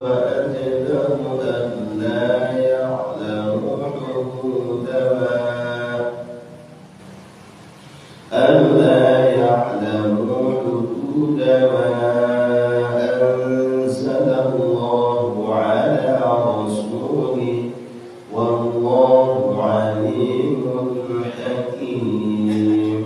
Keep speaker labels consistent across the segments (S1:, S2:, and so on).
S1: وأجدر ألا يعلم حدود ما أنزل الله على رسوله والله عليم حكيم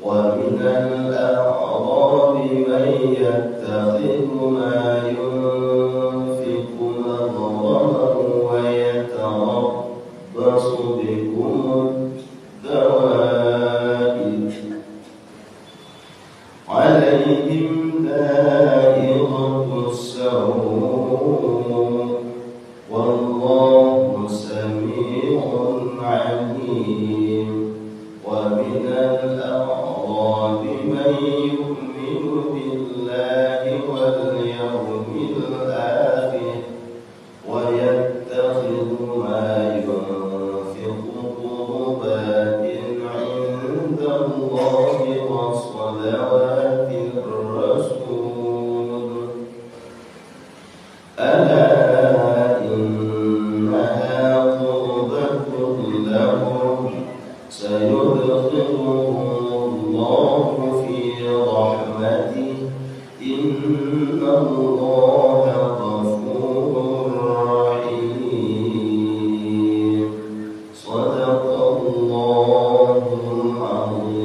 S1: ومن الأعراب من يتخذ ما ينفق مغرما ويتربص بكم الدوائر عليهم دائرة السوء والله سميع عليم ومن الأعراب من يؤمن بالله واليوم الآخر ويتخذ ما ينفق قربات عند الله وصلوات الرسول ألا إنها قربة لهم سيدخلهم الله في رحمته إن الله غفور رحيم صدق الله العظيم.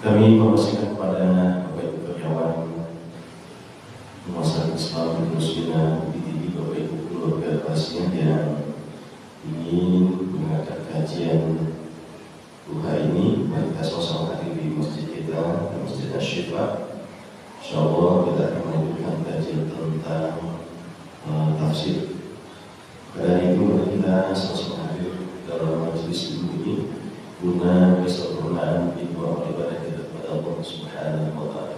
S2: Kami memohon kepada Bapak Ibu karyawan Masyarakat Islam Muslimah di Bapak Ibu keluarga pasien yang ingin mengadakan kajian duha ini, mari kita sama-sama hadir di masjid kita, di Masjid Asy-Syifa. Insyaallah kita akan melanjutkan kajian tentang tafsir. Karena itu mari kita sama-sama hadir dalam majelis ini guna kesempurnaan ibadah kita kepada Allah Subhanahu wa Ta'ala.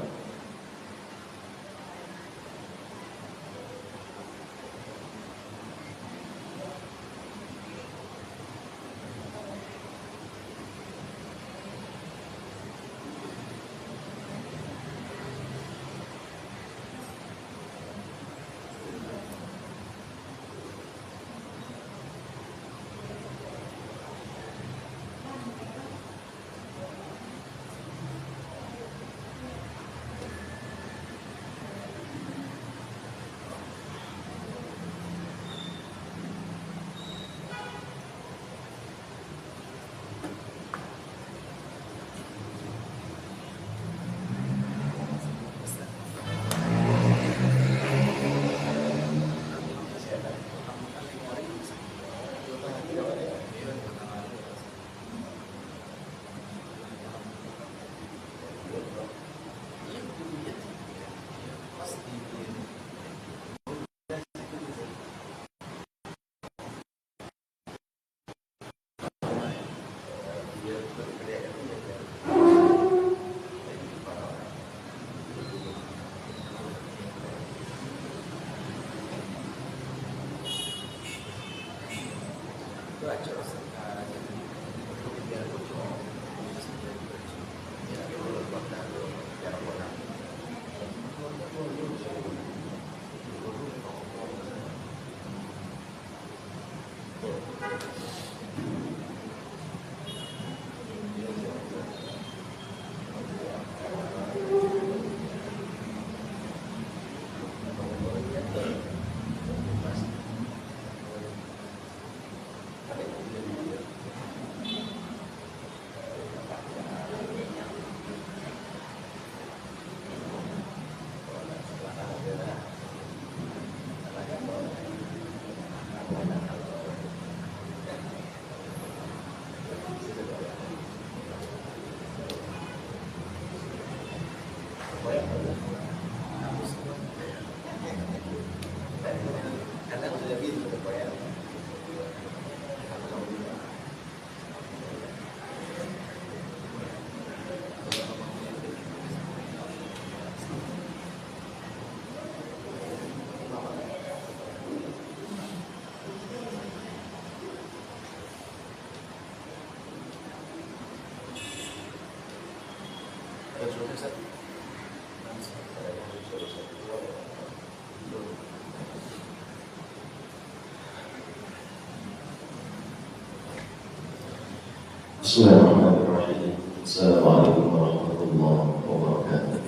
S2: Bismillahirrahmanirrahim. Assalamualaikum warahmatullahi wabarakatuh.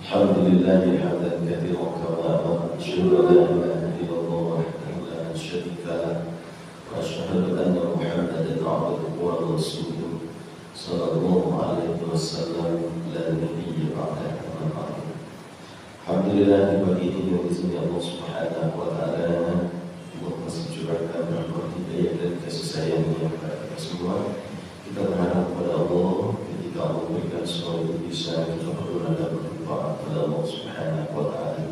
S2: Alhamdulillahi hamdan katsiran kama asyhadu an la ilaha illallah wahdahu la syarika lah wa asyhadu anna Muhammadan abduhu wa rasuluh sallallahu alaihi wasallam la nabiyya ba'dahu. Alhamdulillah pagi ini dengan izin Allah Subhanahu wa taala Allah masih curahkan rahmat hidayah dan kasih sayangnya kepada kita semua. Kita berharap kepada Allah ketika Allah memberikan semua itu bisa kita berdoa dan berdoa kepada Allah Subhanahu wa taala.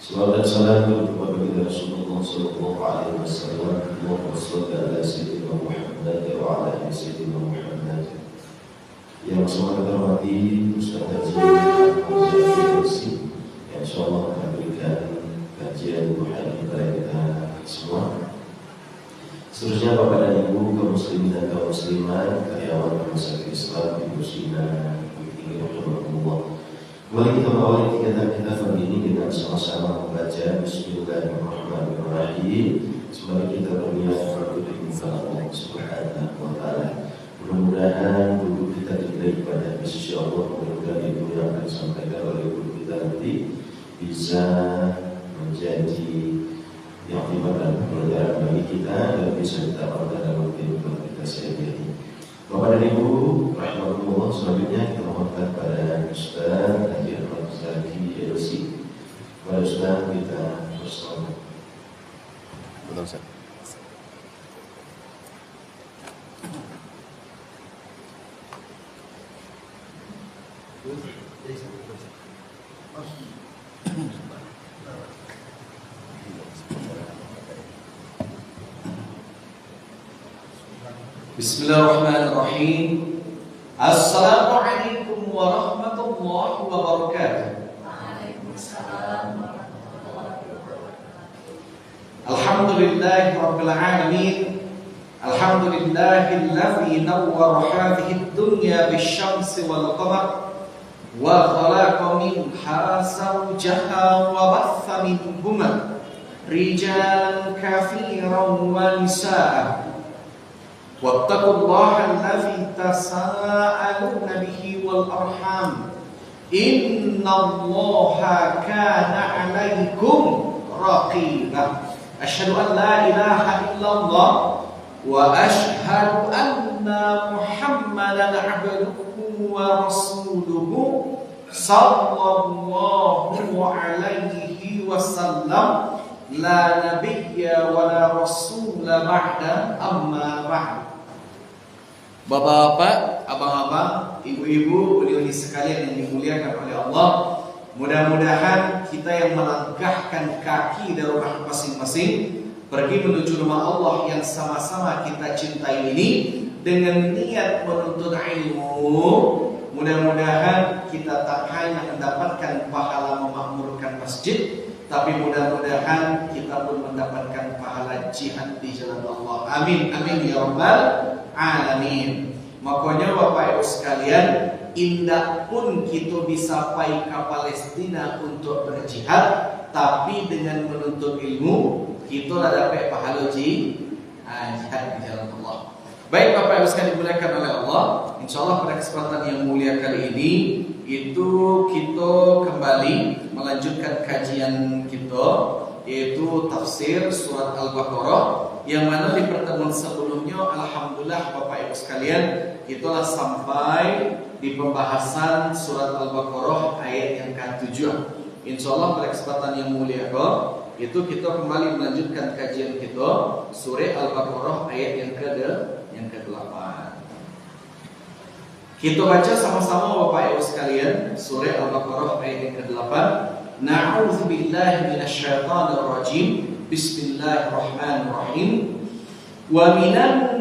S2: Salawat dan salam kepada Nabi Rasulullah sallallahu alaihi wasallam. Allahumma shalli ala sayyidina Muhammad wa ala ali sayyidina Muhammad. Yang semua kita hormati Ustaz Haji yang insyaallah akan memberikan kajian duha kepada kita semua. Seterusnya Bapak dan Ibu kaum muslimin dan kaum muslimat, karyawan Rumah Sakit Islam di Musina ini rahimahullah. Kembali kita mengawali kegiatan kita pagi ini dengan sama-sama membaca Bismillahirrahmanirrahim. Sembari kita berniat berdoa kepada Allah Subhanahu wa taala. Mudah-mudahan guru kita diberi pada sisi Allah, mudah-mudahan ilmu yang akan disampaikan oleh guru kita nanti bisa menjadi yang khidmat dan pelajaran bagi kita dan bisa kita amalkan dalam kehidupan kita sehari-hari. Bapak dan Ibu, rahmatullah, selanjutnya kita mohonkan pada Ustaz Haji Ahmad Zaki LC. Kepada Ustaz kita bersama. Betul, Ustaz.
S3: Bismillahirrahmanirrahim. Assalamualaikum warahmatullahi wabarakatuh.
S4: Waalaikumsalam warahmatullahi wabarakatuh.
S3: Alhamdulillahi rabbil alamin. Alhamdulillahilladzi nawwara hadhihi ad-dunya bisyamsi wal qamar wa khalaqa minha zawjaha wa batha minhuma rijalan katsiran wa nisaa. واتقوا الله الذي تساءلون به والأرحام إن الله كان عليكم رقيبا أشهد أن لا إله إلا الله وأشهد أن محمدا عبده ورسوله صلى الله عليه وسلم لا نبي ولا رسول بعد أما بعد. Bapak-bapak, abang-abang, ibu-ibu, uni-uni sekalian yang dimuliakan oleh Allah, mudah-mudahan kita yang melangkahkan kaki dari rumah masing-masing pergi menuju rumah Allah yang sama-sama kita cintai ini dengan niat menuntut ilmu, mudah-mudahan kita tak hanya mendapatkan pahala memakmurkan masjid, tapi mudah-mudahan kita pun mendapatkan pahala jihad di jalan Allah. Amin, amin ya rabbal alamin. Makanya Bapak Ibu sekalian, indah pun kita bisa pergi ke Palestina untuk berjihad, tapi dengan menuntut ilmu kita dah dapat pahala jihad di jalan Allah. Baik Bapak Ibu sekalian dimuliakan oleh Allah, insyaallah pada kesempatan yang mulia kali ini itu kita kembali melanjutkan kajian kita, yaitu tafsir surat Al-Baqarah, yang mana di pertemuan sebelumnya alhamdulillah Bapak Ibu sekalian itulah sampai di pembahasan surat Al-Baqarah ayat yang ke-7. Insyaallah pada kesempatan yang mulia itu kita kembali melanjutkan kajian kita surah Al-Baqarah ayat yang ke-8. Kita baca sama-sama Bapak Ibu sekalian surah Al-Baqarah ayat yang ke-8. Na'udzubillahi minasyaitonir rajim. Bismillahirrahmanirrahim. Wa minan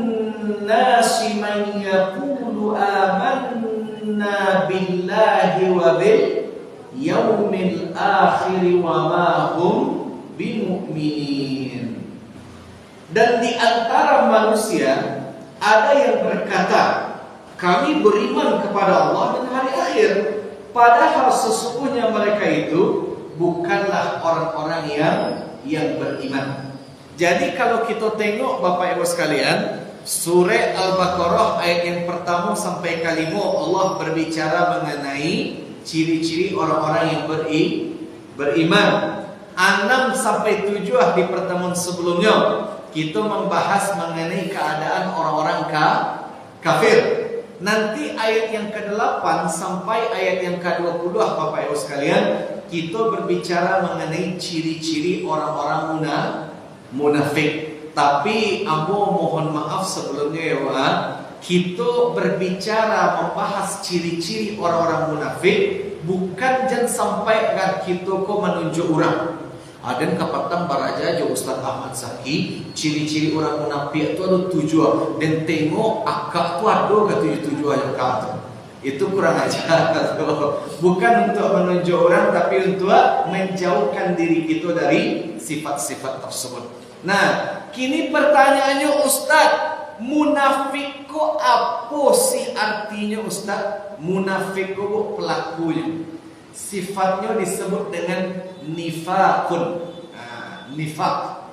S3: nasi man yaqulu amanna billahi wa bil yaumil akhir wa ma hum bimu'minin. Dan di antara manusia ada yang berkata, kami beriman kepada Allah dan hari akhir. Padahal sesungguhnya mereka itu bukanlah orang-orang yang beriman. Jadi kalau kita tengok Bapak Ibu sekalian, surah Al-Baqarah ayat yang pertama sampai kelima Allah berbicara mengenai ciri-ciri orang-orang yang beriman. 6 sampai 7 di pertemuan sebelumnya kita membahas mengenai keadaan orang-orang kafir. Nanti ayat yang ke-8 sampai ayat yang ke-20 Bapak Ibu sekalian, kita berbicara mengenai ciri-ciri orang-orang munafik. Tapi ambo mohon maaf sebelumnya ya Pak, kita berbicara membahas ciri-ciri orang-orang munafik, bukan jangan sampai kan kita kok menunjuk orang. Ada kapatan baraja jo Ustaz Ahmad Zaki, ciri-ciri orang munafik itu ada 7 dan tengok akak tu ada ke 7 yang kata. Itu kurang ajar. Bukan untuk menunjuk orang tapi untuk menjauhkan diri kita dari sifat-sifat tersebut. Nah, kini pertanyaannya Ustaz, munafik kok apa sih artinya Ustaz? Munafik kok pelakunya. Sifatnya disebut dengan nifakun. Nifak.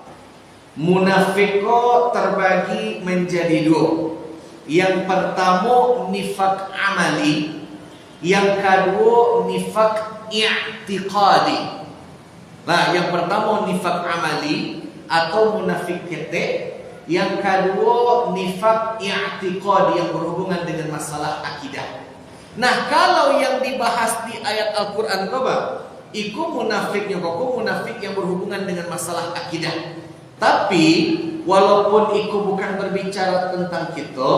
S3: Munafik kok terbagi menjadi 2. Yang pertama nifak amali, yang kedua nifak i'tiqadi. Nah, yang pertama nifak amali atau munafik ketek, yang kedua nifak i'tiqadi yang berhubungan dengan masalah akidah. Nah, kalau yang dibahas di ayat Al-Qur'an apa? Iku munafiknya kok munafik yang berhubungan dengan masalah akidah. Tapi walaupun iku bukan berbicara tentang kita,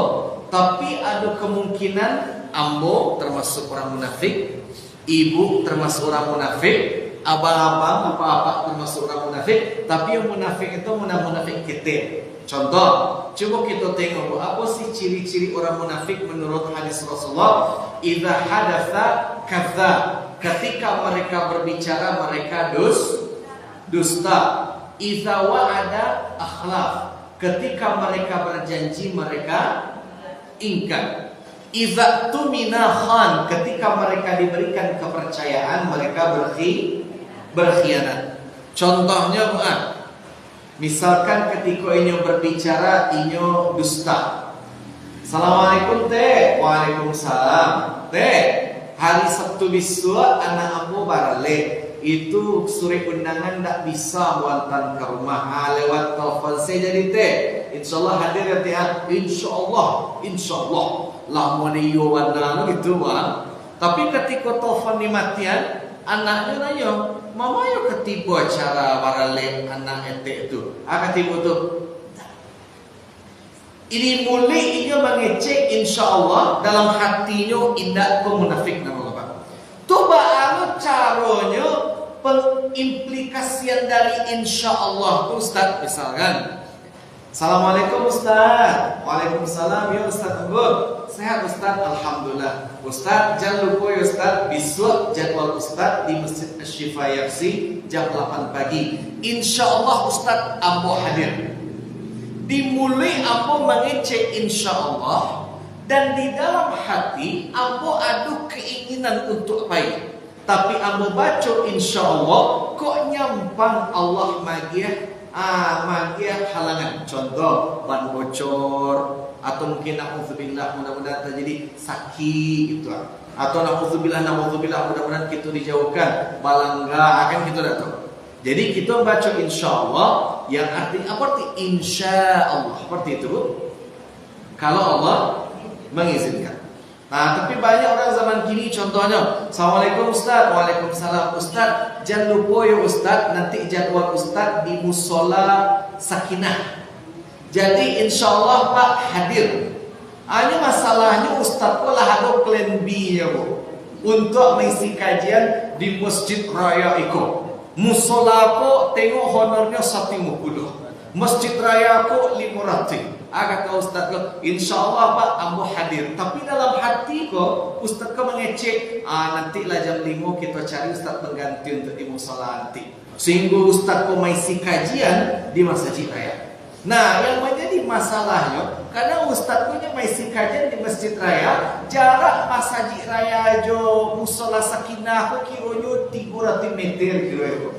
S3: tapi ada kemungkinan ambo termasuk orang munafik, ibu termasuk orang munafik, abang-abang, apa-apa termasuk orang munafik. Tapi yang munafik itu munafik ketek. Contoh, coba kita tengok apa sih ciri-ciri orang munafik menurut hadis Rasulullah. Idza hadatsa kadzdzab. Ketika mereka berbicara mereka dusta. Idza wa'ada akhlaf. Ketika mereka berjanji mereka ingkar. Idza tumina khan. Ketika mereka diberikan kepercayaan mereka berkhianat. Contohnya misalkan ketika inyo berbicara inyo dusta. Assalamualaikum teh. Waalaikumsalam. Teh, hari Sabtu besok anak aku barale. Itu surat undangan tak bisa buatan ke rumah. Lewat telepon saya jadi teh. Insyaallah hadir ya teh. Insyaallah. Lah mau niyo warna gitu bang. Tapi ketika telepon dimatian, anaknya nanya, mama yo ketipu acara barale anak ete itu. Ketipu tuh. Ini mulai ia mengecek insyaallah dalam hatinya indah ko munafik nama Bapak. Coba anu caranya pengimplikasian dari insyaallah Ustaz misalkan. Assalamualaikum Ustaz. Waalaikumsalam ya Ustaz Abu. Sehat Ustaz, alhamdulillah. Ustaz jangan lupa ya Ustaz, besok jadwal Ustaz di Masjid Asy-Syifa Yaksi jam 8 pagi. Insyaallah Ustaz ambo hadir. Dimulai ambo mengecek insyaallah dan di dalam hati ambo ada keinginan untuk baik. Tapi ambo baca insyaallah kok nyampang Allah magiah halangan. Contoh ban bocor atau mungkin na'udzubillah mudah-mudahan terjadi sakit gitu. Atau na'udzubillah mudah-mudahan kita dijauhkan balangga akan kita datang. Jadi kita baca insyaallah yang artinya apa arti insyaallah seperti itu Bu. Kalau Allah mengizinkan. Nah, tapi banyak orang zaman kini contohnya, Assalamualaikum Ustaz, Waalaikumsalam Ustaz, jangan lupa ya Ustaz, nanti jadwal Ustaz di Musola Sakinah. Jadi insyaallah Pak hadir. Ini masalahnya Ustaz pula ada plan B-nya Bu. Untuk mengisi kajian di Masjid Raya Iko. Musola ko tengok honornya 150. Masjid Raya ko 500. Kata Ustaz ko, insyaallah Pak ambo hadir. Tapi dalam hati ko Ustaz ko mengecek, nanti lah jam 5 kita cari Ustaz pengganti untuk di musola nanti. Sehingga Ustaz ko mengisi kajian di Masjid Raya. Nah, yang menjadi masalahnya karena ustaz punya maisi kajian di Masjid Raya, jarak Masjid Raya jo musola Sakinah ko kironyo 300 meter kilo itu.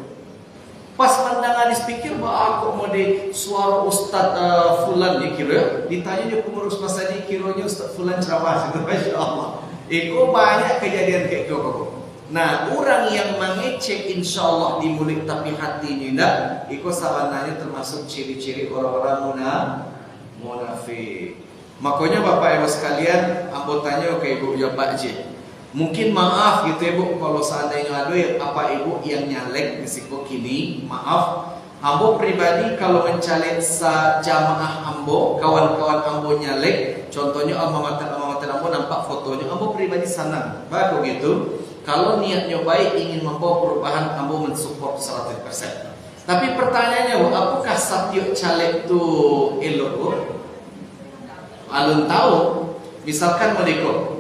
S3: Pas pandangan dipikir bahwa aku mau di suara ustaz fulan ni kira, ditanya dia pengurus masjid kironyo ustaz fulan ceramah, masya Allah. Iko banyak kejadian kayak gitu. Nah, orang yang mengecek insya Allah di mulut tapi hatinya tidak, itu sebenarnya termasuk ciri-ciri orang-orang munafik. Makanya Bapak Ibu sekalian, ambo tanya ke Ibu ya Pak J. Mungkin maaf gitu Ibu kalau seandainya ada apa Ibu yang nyalek risiko kini, maaf. Ambo pribadi kalau mencalek jamaah ambo, kawan-kawan ambo nyalek, contohnya alma mater ambo nampak fotonya, ambo pribadi senang. Bagus gitu. Kalau niatnya baik ingin membawa perubahan, ambo mensupport 100%. Tapi pertanyaannya, apakah setiap caleg itu elok? Alun tahu, misalkan mereka,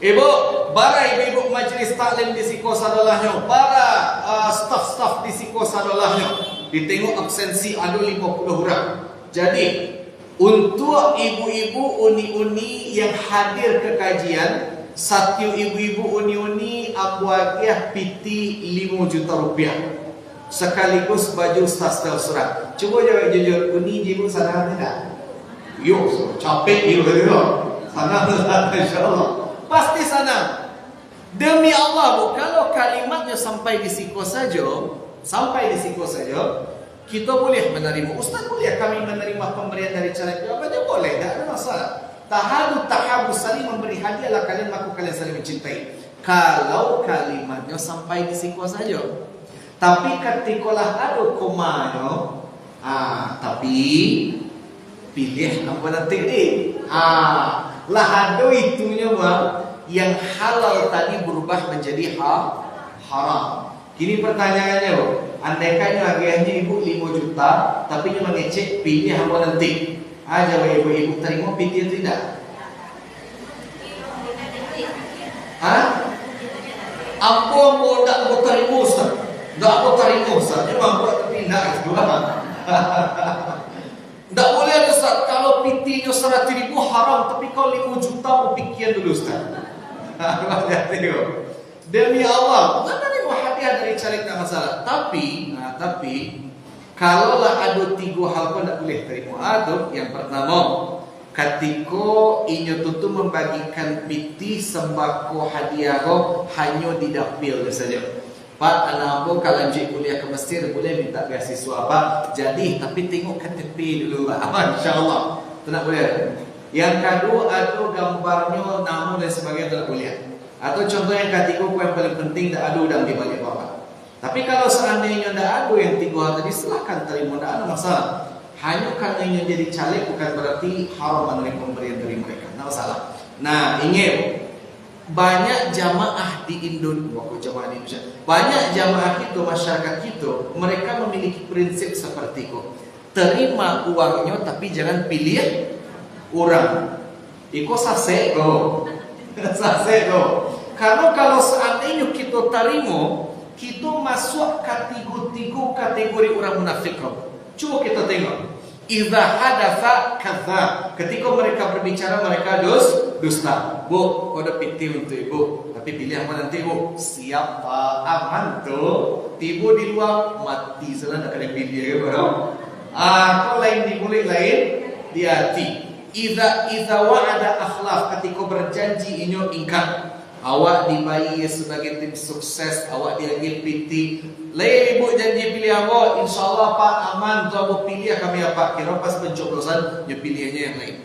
S3: Ibu, bara ibu-ibu majelis taklim di siko sadolahnya, bara staff-staff di siko sadolahnya, ditengok absensi ada 50 orang. Jadi, untuk ibu-ibu uni-uni yang hadir ke kajian, satu ibu-ibu uni-uni ambuagiah piti 5 juta rupiah sekaligus baju sastra surat. Cuba jawab jujur, uni ibu sana tidak? Yuk, capek yuk, sana insyaAllah pasti sana. Demi Allah, Bu, kalau kalimatnya sampai di siko saja, kita boleh menerima. Ustaz boleh kami menerima pemberian dari caleg jawabannya boleh, tidak ada masalah. Tahabu saling memberi hadiahlah kalian, maka kalian saling mencintai. Kalau kalimatnya sampai di siku saja. Tapi ketikalah ada komanya, tapi pilih apa nanti ni. Lah ada itunya bang, yang halal tadi berubah menjadi haram. Kini pertanyaannya bang, andaikan harganya ibu 5 juta, tapi dia mengecek pilih apa nanti. Jawab ibu-ibu terima piti tidak? Apa mau tak mau terima Ustaz? Tak mau terima Ustaz. Memang buat terpindah itu lah. Tak boleh ada Ustaz. Kalau pitinya 100.000 haram, tapi kalau 5 juta mau pikir dulu Ustaz. Demi Allah, bukan tadi mau hadiah dari caleg tak masalah. Tapi kalaulah ada 3 hal pun tak boleh terima. Yang pertama, ketika inyo tutu membagikan piti sembako hadiah hanya di dapil saja. Pak, anakku kalau lanjut kuliah ke Mesir boleh minta beasiswa Pak. Jadi, tapi tengok KTP dulu Pak. InsyaAllah. Itu tak boleh. Yang kedua, ada gambarnya, nama dan sebagainya tak boleh. Atau contoh yang ketiga, yang paling penting tak ada udang di balik Bapak. Tapi kalau seandainya tidak ada yang 3 hal tadi, silakan terima, tidak ada masalah. Hanya karena yang jadi caleg bukan berarti haram menerima pemberian dari mereka, tidak masalah. Nah, ingat banyak jamaah di Indonesia, banyak jamaah kita, masyarakat kita, mereka memiliki prinsip seperti itu. Terima uangnya, tapi jangan pilih orang. Iko sase go, Karena kalau seandainya kita terima, kita masuk kategori orang munafik. Coba kita tengok. Idza hadatsa kadza. Ketika mereka berbicara mereka dusta. Bu, kode piti untuk ibu. Tapi pilih apa nanti bu? Siapa aman tuh? Tiba di luar mati salah nak kena pilih bro. Kau lain di mulut lain di hati. Idza wa'ada akhlaf. Ketika berjanji inyo ingkar. Awak dibayar sebagai tim sukses, awak diagih piti. Lain ibu janji pilih awak, insyaAllah Pak aman, tu awak pilih kami apa. Kira pas pencoblosan, dia pilihnya yang lain.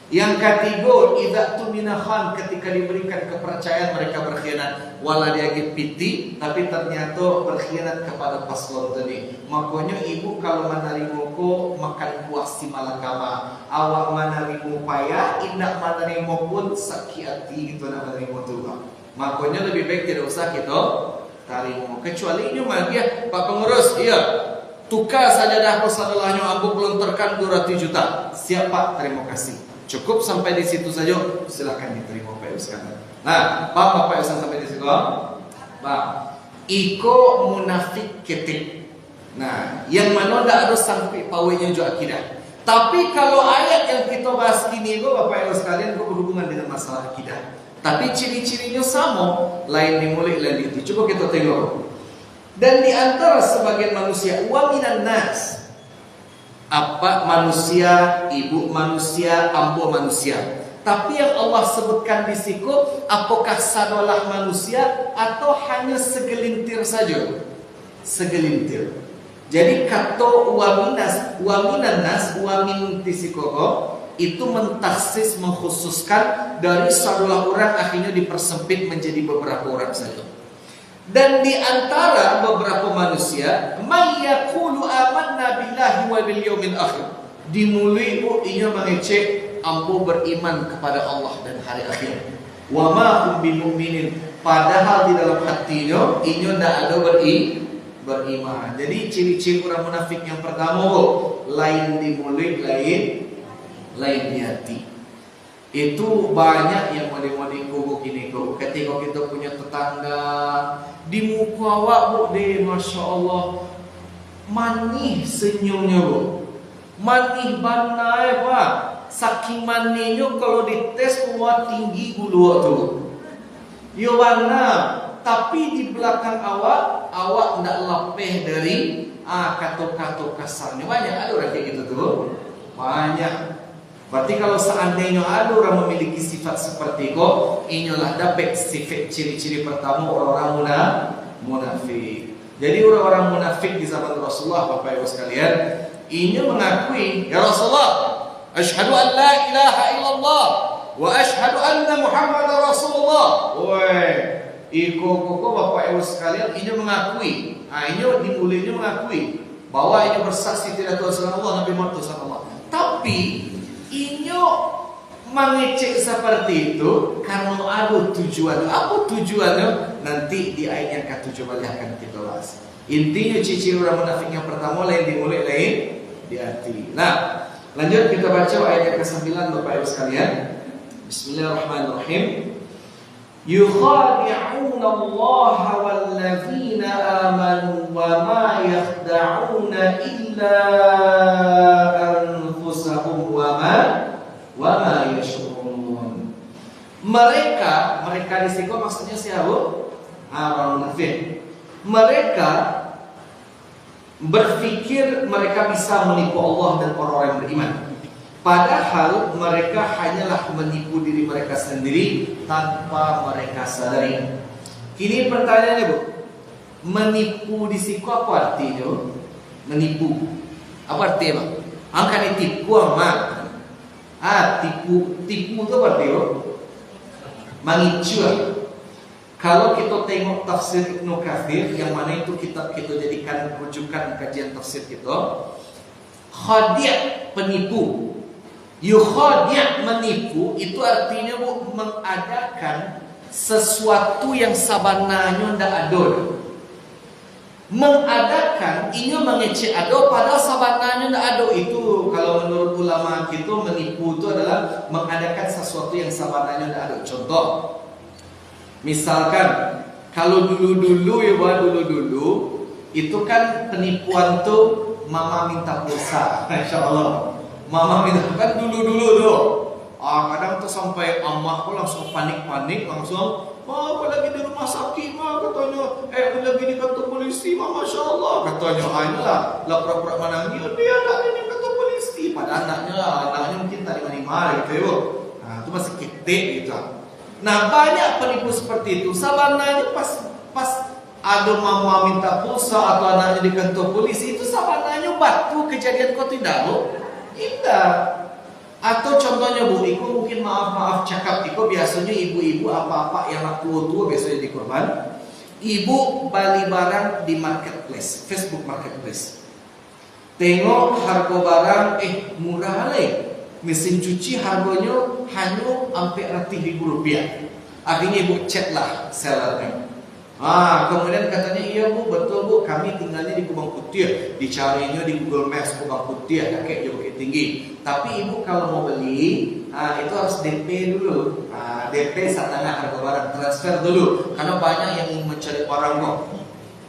S3: Yang ketiga, idza tumina khan, ketika diberikan kepercayaan mereka berkhianat. Walau diagih piti, tapi ternyata berkhianat kepada paslon tadi. Makanya ibu kalau menerima ko makan kuah si malakama. Awak menerima payah, indak menerima pun sakit hati gitu nak menerima Tuhan. Makanya lebih baik tidak usah kita terima. Kecuali ini dia Pak Pengurus, iya tukar sajadah sadalahnya ambu pelontarkan 200 juta. Siap Pak, terima kasih. Cukup sampai di situ saja, silakan diterima Pak Ibu sekalian. Nah, Bapak Ibu sampai di situ. Pak, iko munafik ketik. Nah, yang mana tidak harus sampai pawainya juga akidah. Tapi kalau ayat yang kita bahas kini itu, Bapak Ibu sekalian, itu berhubungan dengan masalah akidah. Tapi ciri-cirinya sama, lain dimulai lain itu. Coba kita tengok. Dan di antara sebagian manusia, wa minan nas, apa manusia, ibu manusia, ambo manusia. Tapi yang Allah sebutkan di situ, apakah sadolah manusia atau hanya segelintir saja? Segelintir. Jadi kata wa minan nas, wa min tisikoho itu mentaksis, mengkhususkan dari sadolah orang akhirnya dipersempit menjadi beberapa orang saja. Dan di antara beberapa manusia, may yaqulu amanna billahi wa bil yaumil akhir. Dimulai ia mengecek ambo beriman kepada Allah dan hari akhir. Wa ma hum bimumin, padahal di dalam hatinya ia tidak ada beriman. Jadi ciri-ciri orang munafik yang pertama, lain di mulut, lain di hati. Itu banyak yang modi-modi kubu kini kok. Ketika kita punya tetangga di muka awak bu deh, masya Allah, manih senyumnya bu, manih banai pak. Saking manihnya kalau dites kuat tinggi bulu tu. Yo mana? Tapi di belakang awak tidak lepeh dari kata-kata kasarnya. Banyak ada orang kayak gitu tuh. Banyak. Berarti kalau seandainya ada orang memiliki sifat seperti itu, inilah dapat sifat ciri-ciri pertama orang-orang munafik. Jadi orang-orang munafik di zaman Rasulullah, Bapak Ibu sekalian, ini mengakui, ya Rasulullah, asyhadu an la ilaha illallah wa asyhadu anna Muhammadar Rasulullah. Woi, iko Bapak Ibu sekalian, ini mengakui. Ini dimulainya mengakui bahwa ini bersaksi tidak Tuhan selain Allah, Nabi Muhammad sallallahu alaihi wasallam. Tapi inyo mengecek seperti itu karena ada tujuan. Apa tujuannya? Nanti di ayat yang ke-7 akan kita bahas. Intinya ciri orang munafik yang pertama, lain dimulai, lain di hati. Nah, lanjut kita baca ayat yang ke-9 Bapak Ibu sekalian. Bismillahirrahmanirrahim. Yukhadi'una Allah walladzina amanu wa ma yakhda'una illa anfusahum wa ma yashurun. Mereka di sini maksudnya siapa? Orang munafik. Mereka berpikir mereka bisa menipu Allah dan orang-orang yang beriman. Padahal mereka hanyalah menipu diri mereka sendiri tanpa mereka sadari. Ini pertanyaannya bu, menipu di siku apa artinya? Menipu apa artinya bang? Angka ditipu amat. Tipu itu apa artinya? Mengicu. Kalau kita tengok tafsir Ibnu Katsir, yang mana itu kitab kita jadikan rujukan kajian tafsir kita, khadi' penipu. Yukhadi' menipu itu artinya bu, mengadakan sesuatu yang sabananya tidak ada. Mengadakan ini mengecek ada padahal sabananya tidak ada. Itu kalau menurut ulama kita, menipu itu adalah mengadakan sesuatu yang sabananya tidak ada. Contoh, misalkan kalau dulu itu kan penipuan tuh mama minta pulsa, insya Allah. Mama minta kan dulu tuh. Kadang tuh sampai emak langsung panik langsung. Aku lagi di rumah sakit, katanya. Aku lagi di kantor polisi, masya Allah, katanya. Ayolah, lah pura-pura menangis. Dia anaknya di kantor polisi, padahal anaknya mungkin tadi mari gitu. Itu masih ketik gitu. Nah banyak penipu seperti itu. Sabananya pas ada mama minta pulsa atau anaknya di kantor polisi, itu sabananya batu kejadian kau tidak bu? Tidak. Atau contohnya bu, Iko mungkin maaf cakap Iko, biasanya ibu-ibu apa-apa yang tua biasanya di korban. Ibu beli barang di marketplace, Facebook marketplace. Tengok harga barang, murah lah. Mesin cuci harganya hanya sampai Rp100.000. Akhirnya ibu chat lah sellernya. Kemudian katanya, iya bu, betul bu, kami tinggalnya di Kubang Putih. Dicarinya di Google Maps Kubang Putih, kakek juga bukit tinggi. Tapi ibu kalau mau beli, itu harus DP dulu. DP setengah harga barang, transfer dulu. Karena banyak yang ingin mencari barang kok.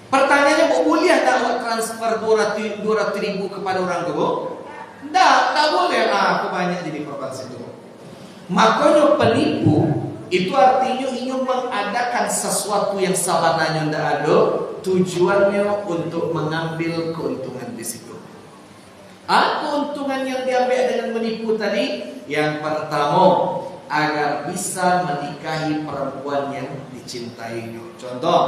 S3: Pertanyaannya, boleh tak awak transfer 200 ribu kepada orang tu? Tak boleh. Aku banyak jadi korban situ. Makanya penipu itu artinya ingin mengadakan sesuatu yang sebenarnya tidak ada, tujuannya untuk mengambil keuntungan di situ. Keuntungan yang diambil dengan menipu tadi, yang pertama, agar bisa menikahi perempuan yang dicintainya. Contoh,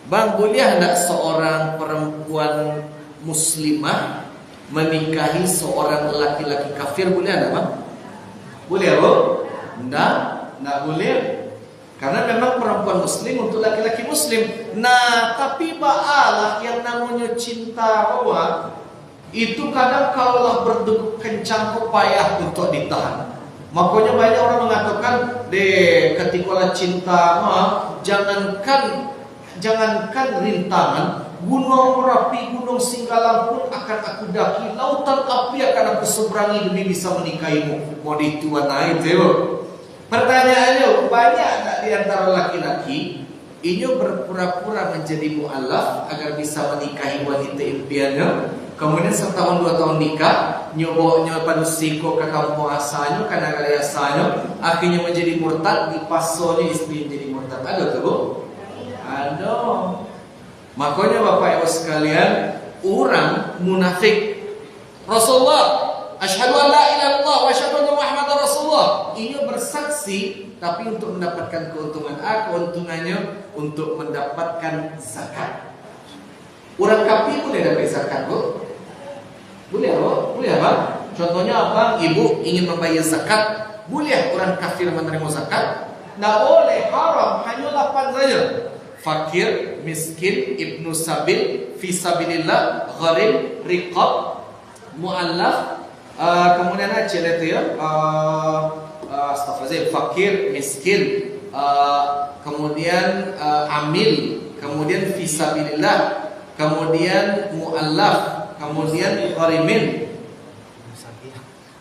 S3: bang, boleh tidak seorang perempuan muslimah menikahi seorang laki-laki kafir? Boleh tidak, bang? Boleh, bro? Tidak boleh. Karena memang perempuan muslim untuk laki-laki muslim. Nah, tapi ba'alah yang namanya cinta bahwa itu kadang kalaulah berdegup kencang kok payah untuk ditahan. Makanya banyak orang mengatakan, ketika cinta jangankan rintangan, gunung Merapi, gunung Singgalang pun akan aku daki, lautan api akan aku seberangi demi bisa menikahimu. Mau dituan air, pertanyaannya, banyak tak di antara laki-laki ini berpura-pura menjadi mu'alaf agar bisa menikahi wanita impiannya. Kemudian setahun 2 tahun nikah, nyoba panusiko ke kampung asalnya, karena kali asalnya, akhirnya menjadi murtad, dipasoni istri menjadi murtad. Ada tu, Bu? Ada. Makanya Bapak Ibu sekalian, orang munafik. Rasulullah, asyhadu an la ilaha illallah wa asyhadu anna Muhammadar Rasulullah. Ini bersaksi, tapi untuk mendapatkan keuntungan keuntungannya untuk mendapatkan zakat. Orang kafir boleh dapat zakat, Bu? Boleh, Bu? Boleh, Bang? Contohnya apa? Ibu ingin membayar zakat, boleh orang kafir menerima zakat? Tidak boleh, haram. Hanya 8 saja. Fakir, miskin, ibnu sabil, fisabilillah, gharib, riqab, mu'allaf, kemudian aja itu ya, astagfirullahaladzim, fakir, miskin, kemudian amil, kemudian fisabilillah, kemudian mu'allaf, kemudian gharimin.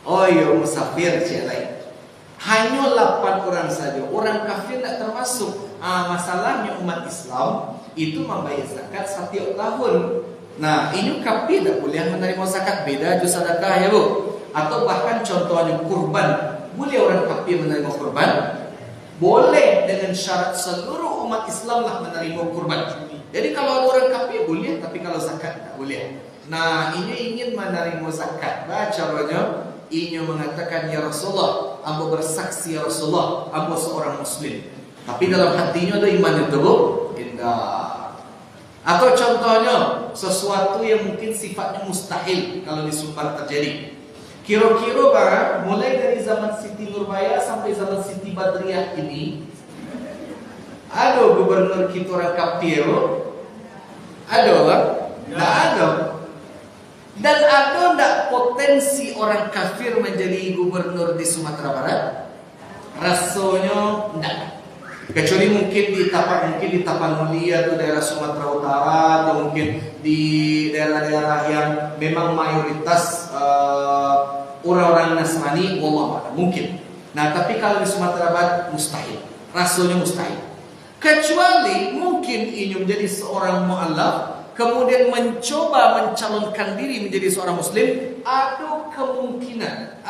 S3: Oh iya, musafir lain. Hanya 8 orang saja. Orang kafir tidak termasuk. Masalahnya umat Islam itu membayar zakat setiap tahun. Nah, ini kafir tidak boleh menerima zakat. Beda juz sedekah, ya, Bu. Atau bahkan contohnya kurban. Boleh orang kafir menerima kurban? Boleh, dengan syarat seluruh umat Islam lah menerima kurban. Jadi kalau orang kafir boleh, tapi kalau zakat tidak boleh. Nah, ini ingin menerima zakat. Caranya, ini mengatakan, ya Rasulullah, amba bersaksi ya Rasulullah, amba seorang muslim. Tapi dalam hatinya ada iman itu, Bu? Tidak. Atau contohnya, sesuatu yang mungkin sifatnya mustahil kalau disumpah terjadi. Kira-kira mulai dari zaman Siti Nurbaya sampai zaman Siti Badriah ini, ada gubernur kita orang kafir? Ada, Bang? Tidak ada. Dan ada tidak potensi orang kafir menjadi gubernur di Sumatera Barat? Rasanya tidak. Kecuali mungkin di Tapanuli atau daerah Sumatera Utara, atau mungkin di daerah-daerah yang memang mayoritas orang-orang Nasrani, wallah mungkin. Nah, tapi kalau di Sumatera Barat mustahil. Rasanya mustahil. Kecuali mungkin ini menjadi seorang mu'allaf, kemudian mencoba mencalonkan diri menjadi seorang muslim, ada kemungkinan.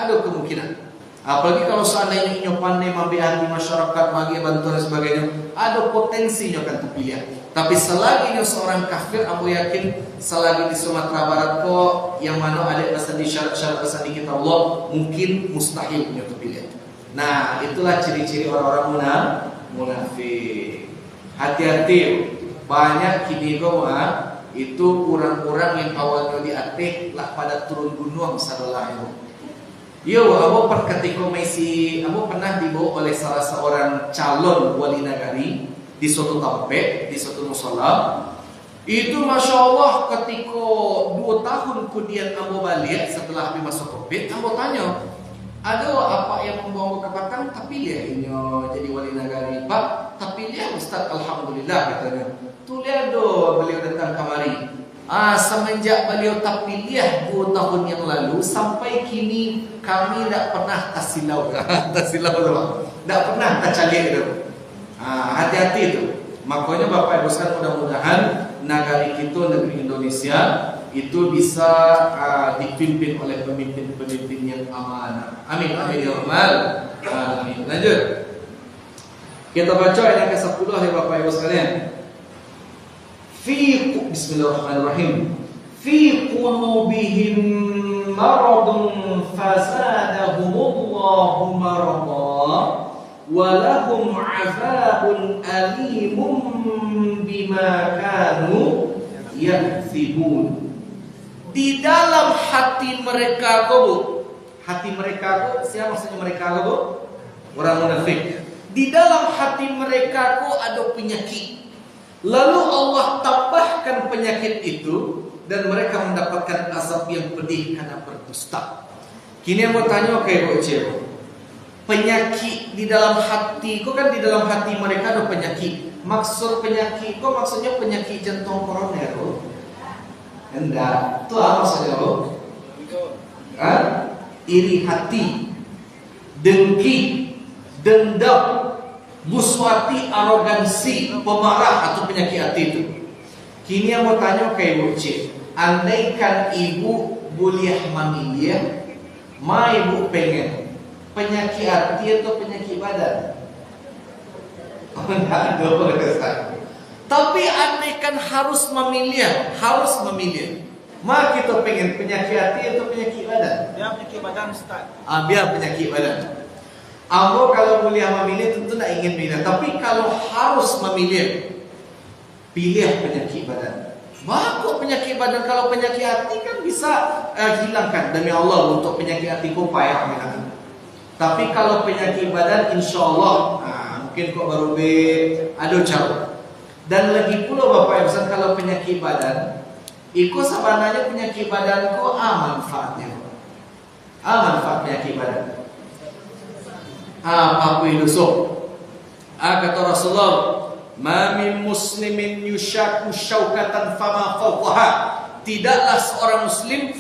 S3: Apalagi kalau seandainya ini pandai memberi hati masyarakat, bagi bantuan dan sebagainya, ada potensinya akan terpilih. Tapi selagi ini seorang kafir, aku yakin selagi di Sumatera Barat kok yang mana ada di syarat-syarat di kita Allah, mungkin mustahil punya terpilih. Nah, itulah ciri-ciri orang-orang munafik. Hati-hati, banyak kini itu orang-orang yang awalnya diatih lah pada turun gunung salah itu. Yo, Abu pernah dibawa oleh salah seorang calon wali nagari di suatu tempat, di suatu musola. Itu masya Allah, ketika 2 tahun kemudian Abu balik setelah Abu masuk COVID, Abu tanya, ada apa yang membawa ke Batam? Tapi dia ini jadi wali nagari, Pak. Tapi dia Ustaz, alhamdulillah katanya. Tu lihat do beliau datang kemari. Semenjak beliau terpilih 2 tahun yang lalu sampai kini kami tidak pernah tersilau. Tersilau tu, tidak pernah tercalik itu. Hati-hati itu. Makanya Bapak Ibu sekalian, mudah-mudahan negara kita, negeri Indonesia itu bisa dipimpin oleh pemimpin-pemimpin yang amanah. Amin, amin ya rabbal alamin. Lanjut. Kita baca ayat ke-10 ya Bapak Ibu sekalian. Bismillahirrahmanirrahim. Fi qulubihim maradun fazadahumullahu marada wa lahum 'adzabun alimun bima kanu yakzibun. Di dalam hati mereka hati mereka siapa maksudnya mereka orang munafik. Di dalam hati mereka ada penyakit. Lalu Allah tambahkan penyakit itu dan mereka mendapatkan azab yang pedih karena berdusta. Kini yang mau tanya kayak Cik, penyakit di dalam hati, kok kan di dalam hati mereka ada penyakit. Maksud penyakit, kok maksudnya penyakit jantung koroner? Enggak, itu apa maksudnya? Iri hati, dengki, dendam, buswati, arogansi, pemarah atau penyakit hati itu. Kini yang mau tanya kayak Ibu Cik, andaikan ibu boleh memilih, ma ibu pengen penyakit hati atau penyakit badan? Enggak ada. Tapi andaikan harus memilih, ma kita pengen penyakit hati atau penyakit badan?
S4: Biar penyakit badan Ustaz.
S3: Biar penyakit badan. Ambo kalau boleh memilih tentu tak ingin pilih, tapi kalau harus memilih, pilih penyakit badan. Kok penyakit badan? Kalau penyakit hati kan bisa hilangkan, demi Allah untuk penyakit hati kau payah hilangkan. Tapi kalau penyakit badan insya Allah mungkin kok baru ada cara. Dan lagi pula Bapak Ibu, kalau penyakit badan ikut sebenarnya penyakit badan kau manfaatnya. Manfaat penyakit badan. Apa dosa? Kata Rasulullah, "Ma min muslimin yushaku syaukatan fama fawqaha." Tidaklah seorang muslim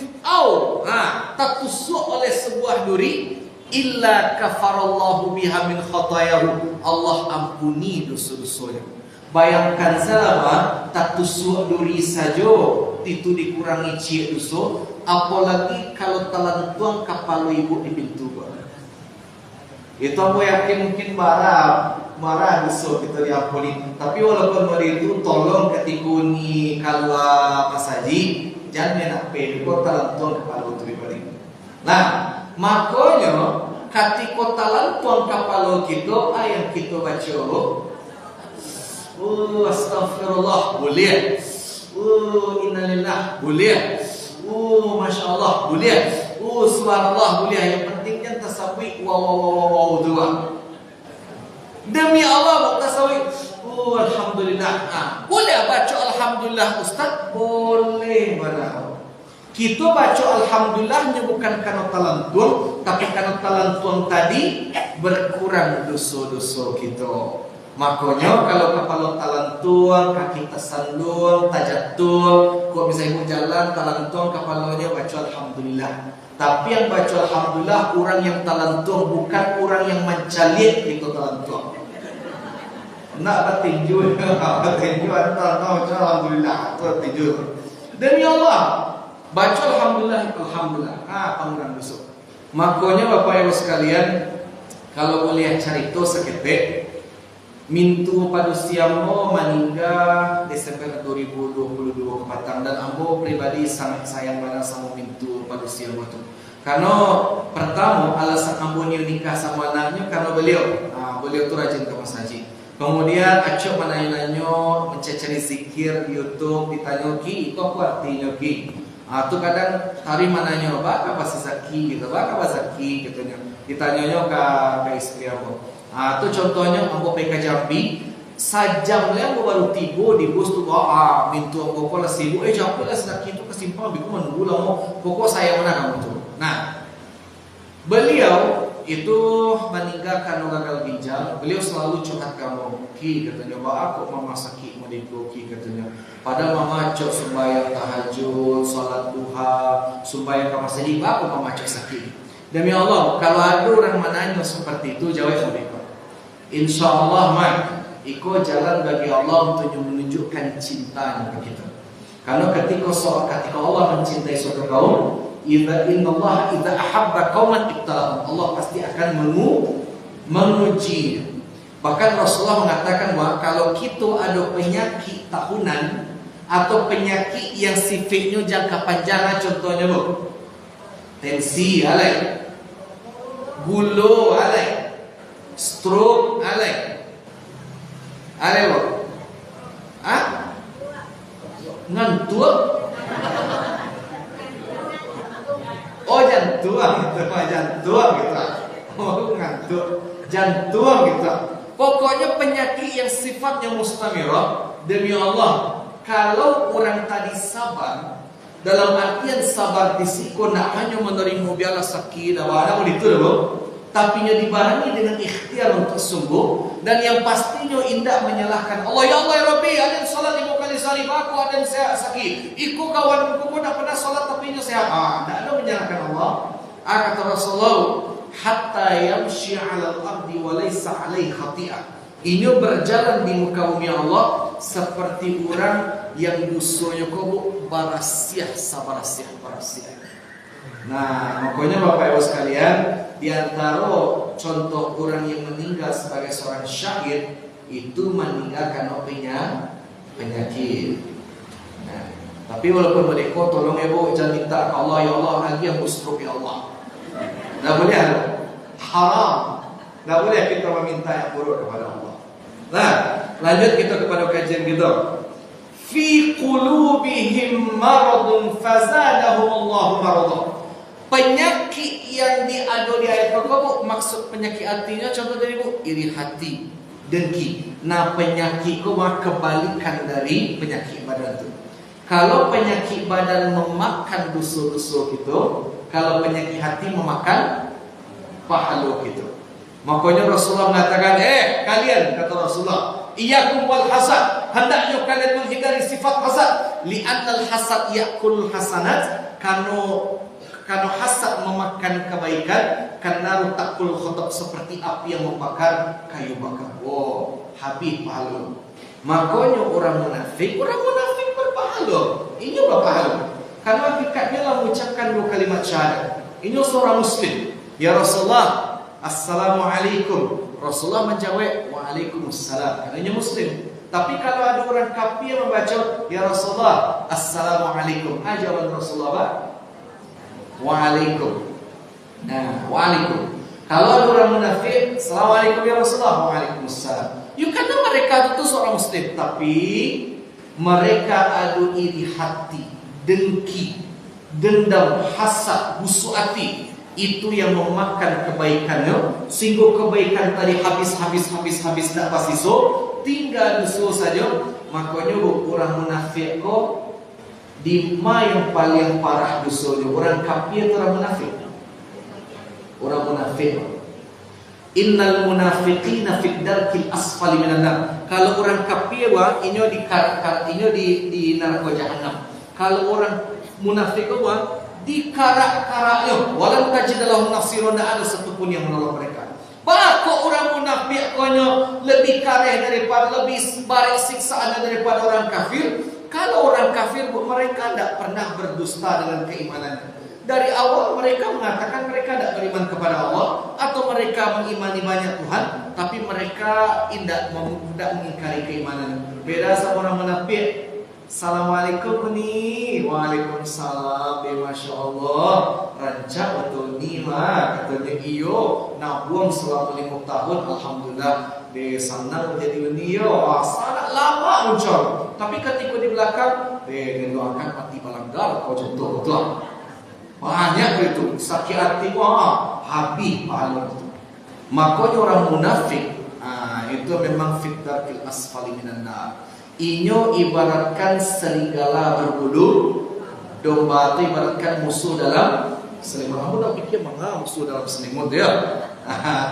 S3: tertusuk oleh sebuah duri illa kafarallahu biha min khatayahu. Allah ampuni dosa-dosanya. Bayangkan selama tertusuk duri saja itu dikurangi ciut dosa, apalagi kalau telan tuang kapal ibu di pintu. Itu aku yakin mungkin marah dosa kita diampuni. Tapi walaupun hari itu tolong ketika ni kalau Mas Haji jangan nak pay kau talantuan kepala tu balik. Nah, makanya ketika talantuan kepala kita yang kita baca astagfirullah boleh. Innalillah boleh. Masya Allah boleh. Subhanallah boleh. Yang penting kan tasawuf wow dua. Demi Allah tasawuf. Alhamdulillah. Boleh baca alhamdulillah Ustaz? Boleh mana? Kita baca alhamdulillahnya bukan karena talantuan, tapi karena talantuan tadi berkurang dosa-dosa kita. Makanya kalau kepala talantuan, kaki tersandung, tajatuh, kok bisa ibu jalan talantuan kepalanya baca alhamdulillah. Tapi yang baca alhamdulillah orang yang talantuan, bukan orang yang mencalik itu talantuan. Nak bertinju, alhamdulillah, bertinju. Demi Allah, baca alhamdulillah, pengurangan dosa. Makanya Bapak Ibu sekalian, kalau boleh cerita seketik. Mintu pada siamo meninggal Desember 2022 kepatang, dan ambo pribadi sangat sayang pada sama mintu pada siamo itu. Karena pertama alasan ambo nikah sama anaknya karena beliau tu rajin ke Mas Haji. Kemudian acok menanya mencari zikir di YouTube, ditanya ki, itu apa artinya ki? Tu kadang hari mananya baka bahasa zaki gitu, baka bahasa zaki gitu nya. Ditanyanya ke istri ambo. Tu contohnya ambo PK Jambi sajam le ambo baru tiba di bus tu mintu ambo pola sibuk jampi lah sedaki tu kesimpang biku menunggu lama pokok saya mana kamu tu. Nah, beliau itu meninggal karena gagal ginjal. Beliau selalu curhat kamu ki katanya, aku mama sakit mau dikoki katanya. Padahal mama cok sembahyang tahajud, salat duha, sembahyang kamar sendiri, aku mama cok sakit. Demi Allah, kalau ada orang menanya seperti itu, jawab mereka. Insya Allah Iko jalan bagi Allah untuk menunjukkan cintanya ke kita. Karena ketika Allah mencintai suatu kaum, innallaha idza ahabba qauman ibtalahum, Allah pasti akan menguji. Bahkan Rasulullah mengatakan bahwa kalau kita ada penyakit tahunan atau penyakit yang sifatnya jangka panjang, contohnya bu, tensi alai, gula alai, stroke alai bu, ngantuk, oh jantung gitu, oh ngantuk, jantung gitu. Pokoknya penyakit yang sifatnya mustamirah, demi Allah, kalau orang tadi sabar, dalam artian sabar di siko nak hanya menerima biala sakit awal itu loh, tapi nya dibarengi dengan ikhtiar untuk sembuh, dan yang pastinya indah menyalahkan Allah. Ya Allah ya Rabbi, ada salat 5 kali sehari, aku ada sehat sakit, iku kawan aku tak pernah salat tapi nya sehat. Tak ada menyalahkan Allah. Kata Rasulullah, hatta yamshi 'alal ardi wa laysa 'alaihi khati'ah. Ini berjalan di muka bumi Allah seperti orang yang dosanya kau barasiah sabarasiah. Nah, makanya Bapak Ibu sekalian, di antara contoh orang yang meninggal sebagai seorang syahid itu meninggal karena penyakit. Nah, tapi walaupun mereka tolong ibu jangan minta ke Allah, ya Allah lagi yang musruk ya Allah. Tidak boleh, haram. Tidak boleh kita meminta yang buruk kepada Allah. Nah, lanjut kita kepada kajian kita. Fi qulubihim maradun fazadahum Allahu maradah. Penyakit yang diadu di ayat tersebut, maksud penyakit hatinya contoh dari bu, iri hati, dengki. Nah, penyakit itu kebalikan dari penyakit badan itu. Kalau penyakit badan memakan dosa-dosa itu, kalau penyakit hati memakan pahala itu. Makanya Rasulullah mengatakan, kalian, kata Rasulullah, iyyakum wal hasad, hendaknya kalian menghindari sifat hasad. Li'annal hasad ya'kulul hasanat, karena hasad memakan kebaikan, karena takul khotok, seperti api yang membakar kayu bakar. Wow, habis pahala. Makanya orang munafik berpahala. Ini berpahala. Karena hakikatnya lah mengucapkan 2 kalimat syahadat. Ini seorang muslim. Ya Rasulullah, Assalamualaikum. Rasulullah menjawab, Waalaikumsalam. Karena muslim. Tapi kalau ada orang kafir membaca, Ya Rasulullah, Assalamualaikum, jawaban Rasulullah apa? Waalaikum. Nah, waalaikum. Kalau ada orang munafik, Assalamualaikum ya Rasulullah, Waalaikumsalam. Karena mereka itu seorang muslim, tapi mereka adu iri hati, dengki, dendam, hasad, busuk hati. Itu yang memakan kebaikannya, sehingga kebaikan tadi habis tak pasti tinggal dosa saja. Makanya orang munafik kok di yang paling parah dosanya. Orang kafir itu orang munafik. Orang munafik. Innal munafiqina fid darkil asfali minan nar. Kalau orang kafir ini di neraka jahanam. Kalau orang munafik di karak-karaknya, walau tajid lahum nasirun, ada satupun yang menolong mereka. Kok orang munafik lebih kareh daripada, lebih baik siksaan daripada orang kafir? Kalau orang kafir mereka tidak pernah berdusta dengan keimanannya. Dari awal mereka mengatakan mereka tidak beriman kepada Allah, atau mereka mengimani banyak Tuhan, tapi mereka tidak mengingkari keimanan. Beda sama orang munafik. Assalamualaikum ni, Waalaikumsalam. Masya Allah, rancak betul ni mah, katanya iyo. Nabung selama 5 tahun, alhamdulillah. Dia senang menjadi iyo. Sangat lama muncul. Tapi ketika di belakang, dia doakan mati balanggar. Kau contoh betul. Banyak itu sakit hati, habis pahala itu. Makanya orang munafik, itu memang fitrah fil asfali minan nar. Inyo ibaratkan serigala berbulu, domba itu ibaratkan musuh dalam selimut. Aku tak pikir musuh dalam selimut ya.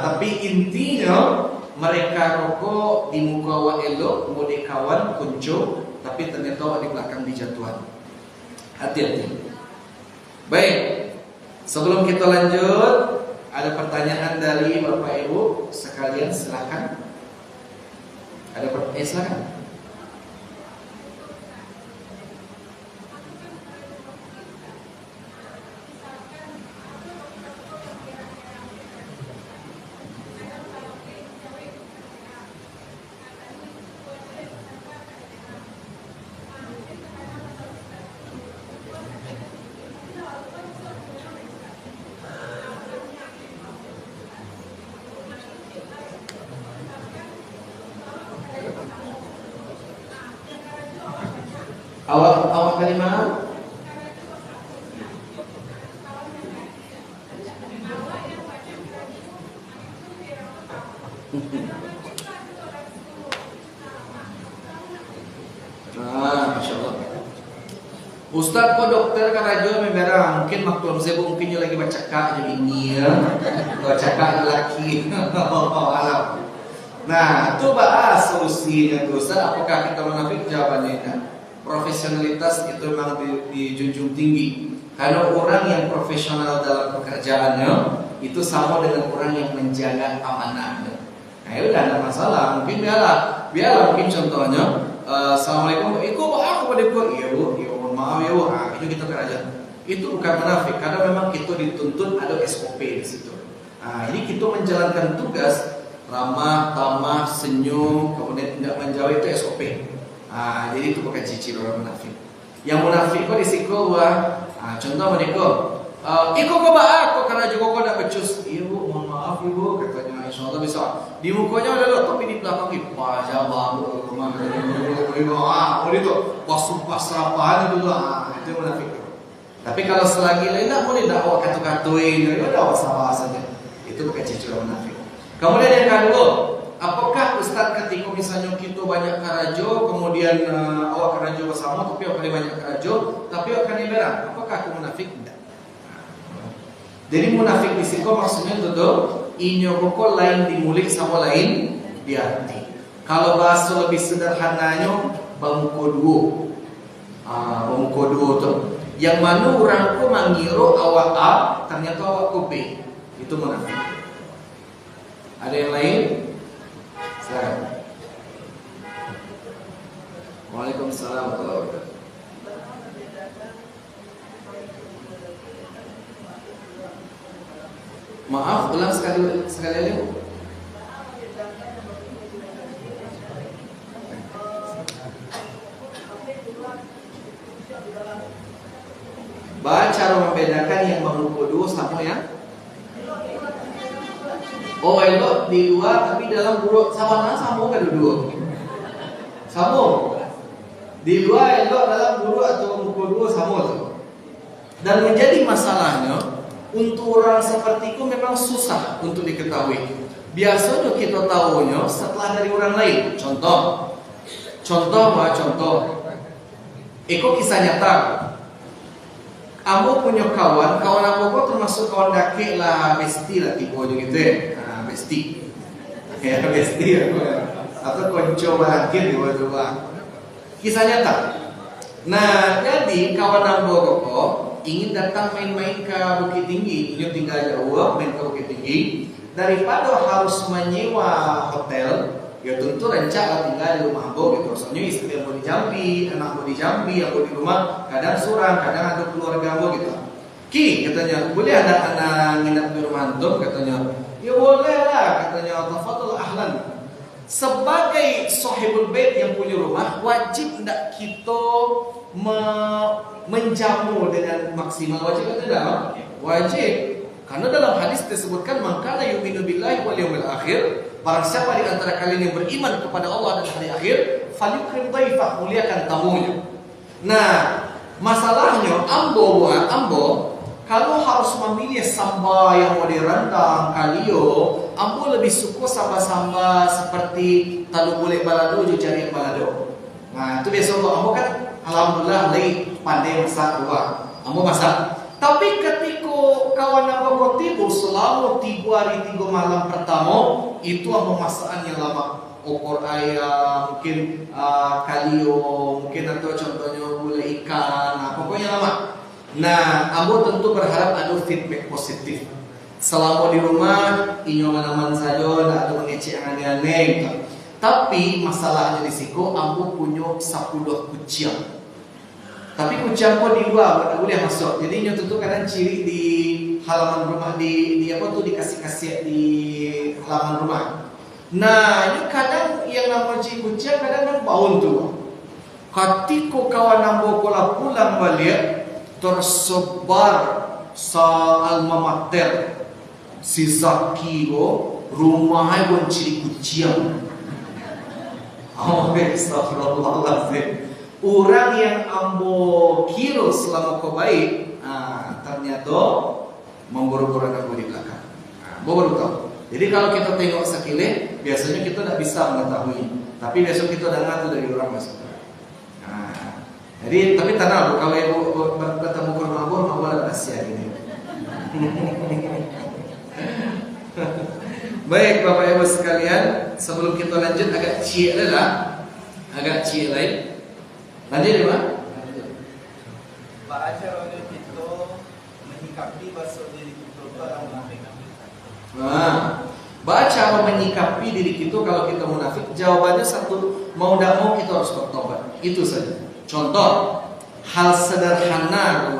S3: Tapi intinya mereka rokok di muka wa elok, mode kawan kuncup, tapi ternyata di belakang dijatuhan. Hati-hati. Baik, sebelum kita lanjut, ada pertanyaan dari Bapak Ibu sekalian, silakan. Ada Silakan. Awak dari mana? Masya Allah. Ustaz kok dokter karajo memberang mungkin maklum saya mungkin lagi baca kak jadi ini ya baca kak laki alam. Nah itu bahas solusinya tuh Ustaz, apakah kita munafik? Jawabannya kan profesionalitas itu memang dijunjung tinggi karena orang yang profesional dalam pekerjaannya itu sama dengan orang yang menjaga amanahnya. Nah ya udah ada masalah, mungkin biarlah mungkin contohnya assalamualaikum, kok aku pada gua, iya bu, iya mohon maaf ya bu, itu kita kerja. Itu bukan munafik karena memang kita dituntut ada SOP di situ. Nah ini kita menjalankan tugas ramah, tamah, senyum, kemudian tidak menjauh itu SOP. Jadi itu bukan ciri orang munafik. Yang munafik kok disikul wah. Contoh mereka, kok aku karena juga kok tidak becus. Iya bu, mohon maaf ibu, katanya insya Allah bisa. Di mukanya udah loh, tapi di belakang wah jawab bu, rumah itu pas serapahan itu itu munafik. Tapi kalau selagi lain tak boleh dakwah katu-katuin, ya udah salah saja. Itu bukan ciri orang munafik. Kemudian yang kedua, apakah Ustaz ketika misalnya kita banyak karajo, kemudian awak karajo bersama, tapi awak banyak karajo, tapi awak kan ibarat, apakah aku munafik? Tidak. Jadi munafik di situ maksudnya itu inyo koko lain dimulik sama lain di hati. Kalau bahasa lebih sederhananya bangkoduo, bangkoduo tuh, yang mana orangku mangiro awak A, ternyata awak ku B, itu munafik. Ada yang lain? Silakan. Waalaikumsalam warahmatullahi wabarakatuh. Maaf, ulang sekali lagi. Cara membedakan yang mengukudu sama yang elok di luar tapi dalam buruk sama sambung kan dua. Sambung. Di luar elok dalam buruk atau mengukudu sama tu. Dan menjadi masalahnya untuk orang seperti itu memang susah untuk diketahui. Biasanya kita tahunya setelah dari orang lain. Contoh. Iko kisah nyata. Ambo punya kawan aku termasuk kawan dake lah, besti lah tipe gitu ya. Besti. Ya besti atau konco balakir gitu kisah nyata. Nah, jadi kawan ambo koko ingin datang main-main ke Bukit Tinggi, ingin tinggal jauh main ke Bukit Tinggi daripada harus menyewa hotel. Ya tentu rencana tinggal di rumah ambo gitu. Soalnya istri ambo di Jambi, anak ambo di Jambi, ambo di rumah kadang surang, kadang ada keluarga ambo gitu. Katanya, boleh ada anak nginap di rumah antum? Katanya, ya boleh lah. Katanya, tafadhol ahlan. Sebagai sahibul bait yang punya rumah, wajib tidak kita menjamu dengan maksimal. Wajib atau tidak? Wajib. Karena dalam hadis disebutkan maka la yu'minu billahi wal yawmil akhir, barang siapa di antara kalian yang beriman kepada Allah dan hari akhir, falyukrim dhaifah, muliakan tamunya. Nah, masalahnya ambo kalau harus memilih samba yang mau direndang kalio, ambo lebih suka samba-samba seperti talu boleh balado jo cari balado. Nah, itu biasa ambo kan alhamdulillah lagi pandai masak dua. Ambo masak. Tapi ketika kawan ambo tidur selama 3 hari 3 malam pertama, itu ambo masakan yang lama. Opor ayam, mungkin kalio, mungkin atau contohnya gulai ikan, pokoknya lama. Nah, ambo tentu berharap ada feedback positif. Selama di rumah, inyo aman saja, tidak ada mengecek aneh-aneh. Tapi masalahnya di siko ambo punya 10 kucing. Tapi kucing pun di luar tak boleh masuk. Jadi nyo tu kadang ciri di halaman rumah di apa tu dikasih di halaman rumah. Nah, ini kadang yang nama kucing kadang baun tu. Ketika kawan ambo kola pulang balik tersebar sa alma mater si Zaki go rumahnya pun ciri kucing. Oh, astagfirullahaladzim. Orang yang ambo kira selama kau baik, ternyata memburu-buru aku di belakang. Baru tahu. Jadi kalau kita tengok sekile, biasanya kita tidak bisa mengetahui. Tapi besok kita dengar tu dari orang masuk. Jadi tapi tanah kalau ibu bertemu ke rumah ada rahasia ini. Baik Bapak Ibu sekalian, sebelum kita lanjut agak cik lain. Lanjut ya Pak?
S5: Baca oleh kita menyikapi bahasa diri kita dalam munafik.
S3: Baca apa menyikapi diri kita kalau kita munafik? Jawabannya satu, mau tidak mau kita harus bertobat. Itu saja. Contoh, hal sederhana.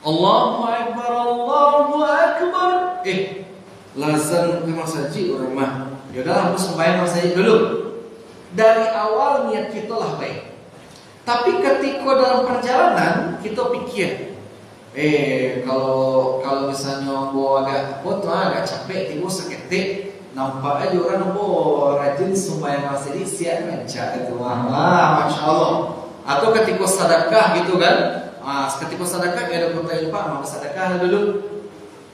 S3: Allahu Akbar, Allahu Akbar. Lazan ke masjid orang mah. Yaudahlah, aku sembahyang masjid dulu. Dari awal niat kita lah baik. Tapi ketika dalam perjalanan kita pikir, kalau misalnya gua agak capek, tiba seketik, nampak aja orang rajin sembahyang masjid siap mencari itu, masya Allah. Atau ketika sedekah gitu kan, ketika sedekah ada pertanyaan Pak, mau sedekah dulu.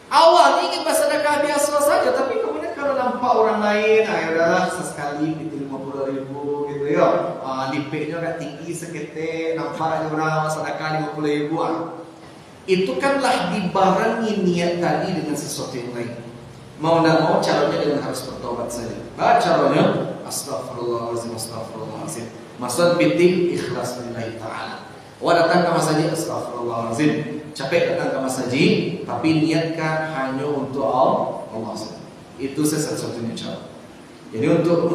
S3: Awalnya ingin bersedekah biasa saja, tapi kemudian kalau nampak orang lain, udahlah sesekali gitu 50.000 gitu ya. Lipiknya agak tinggi seketik, nampak ada orang sedekah 50.000. Itu kanlah dibarengi niat tadi dengan sesuatu yang lain. Mau tidak mau caranya dengan harus bertobat saja. Caranya astagfirullahaladzim. Maksud bitik ikhlas lillahi ta'ala. Datang ke masjid astagfirullahaladzim. Capek datang ke masjid, tapi niatkan hanya untuk Allah saja. Itu satu-satunya cara. Jadi untuk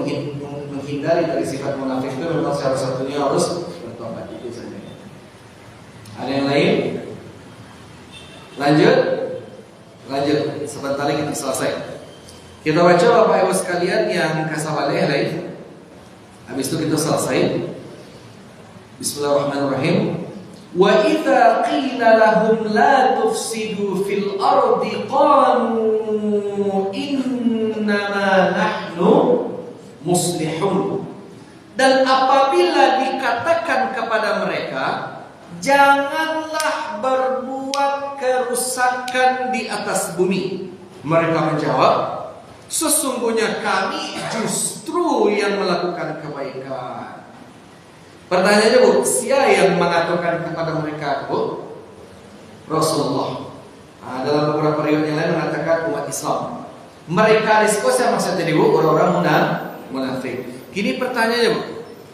S3: menghindari dari sifat munafik itu memang salah satunya harus bertobat. Itu saja. Ada yang lain? Lanjut. Sebentar lagi kita selesai. Kita baca Bapak Ibu sekalian yang kasabaleh lain. Habis itu kita selesai. Bismillahirrahmanirrahim. Wa idza qila lahum la tufsidu fil ardi qalu innama nahnu muslihun. Dan apabila dikatakan kepada mereka, janganlah berbuat kerusakan di atas bumi, mereka menjawab, sesungguhnya kami justru yang melakukan kebaikan. Pertanyaannya Bu, siapa yang mengatakan kepada mereka Bu? Rasulullah. Dalam beberapa riwayat yang lain mengatakan umat Islam. Mereka risiko saya maksudnya jadi Bu, orang-orang munafik. Kini pertanyaannya Bu,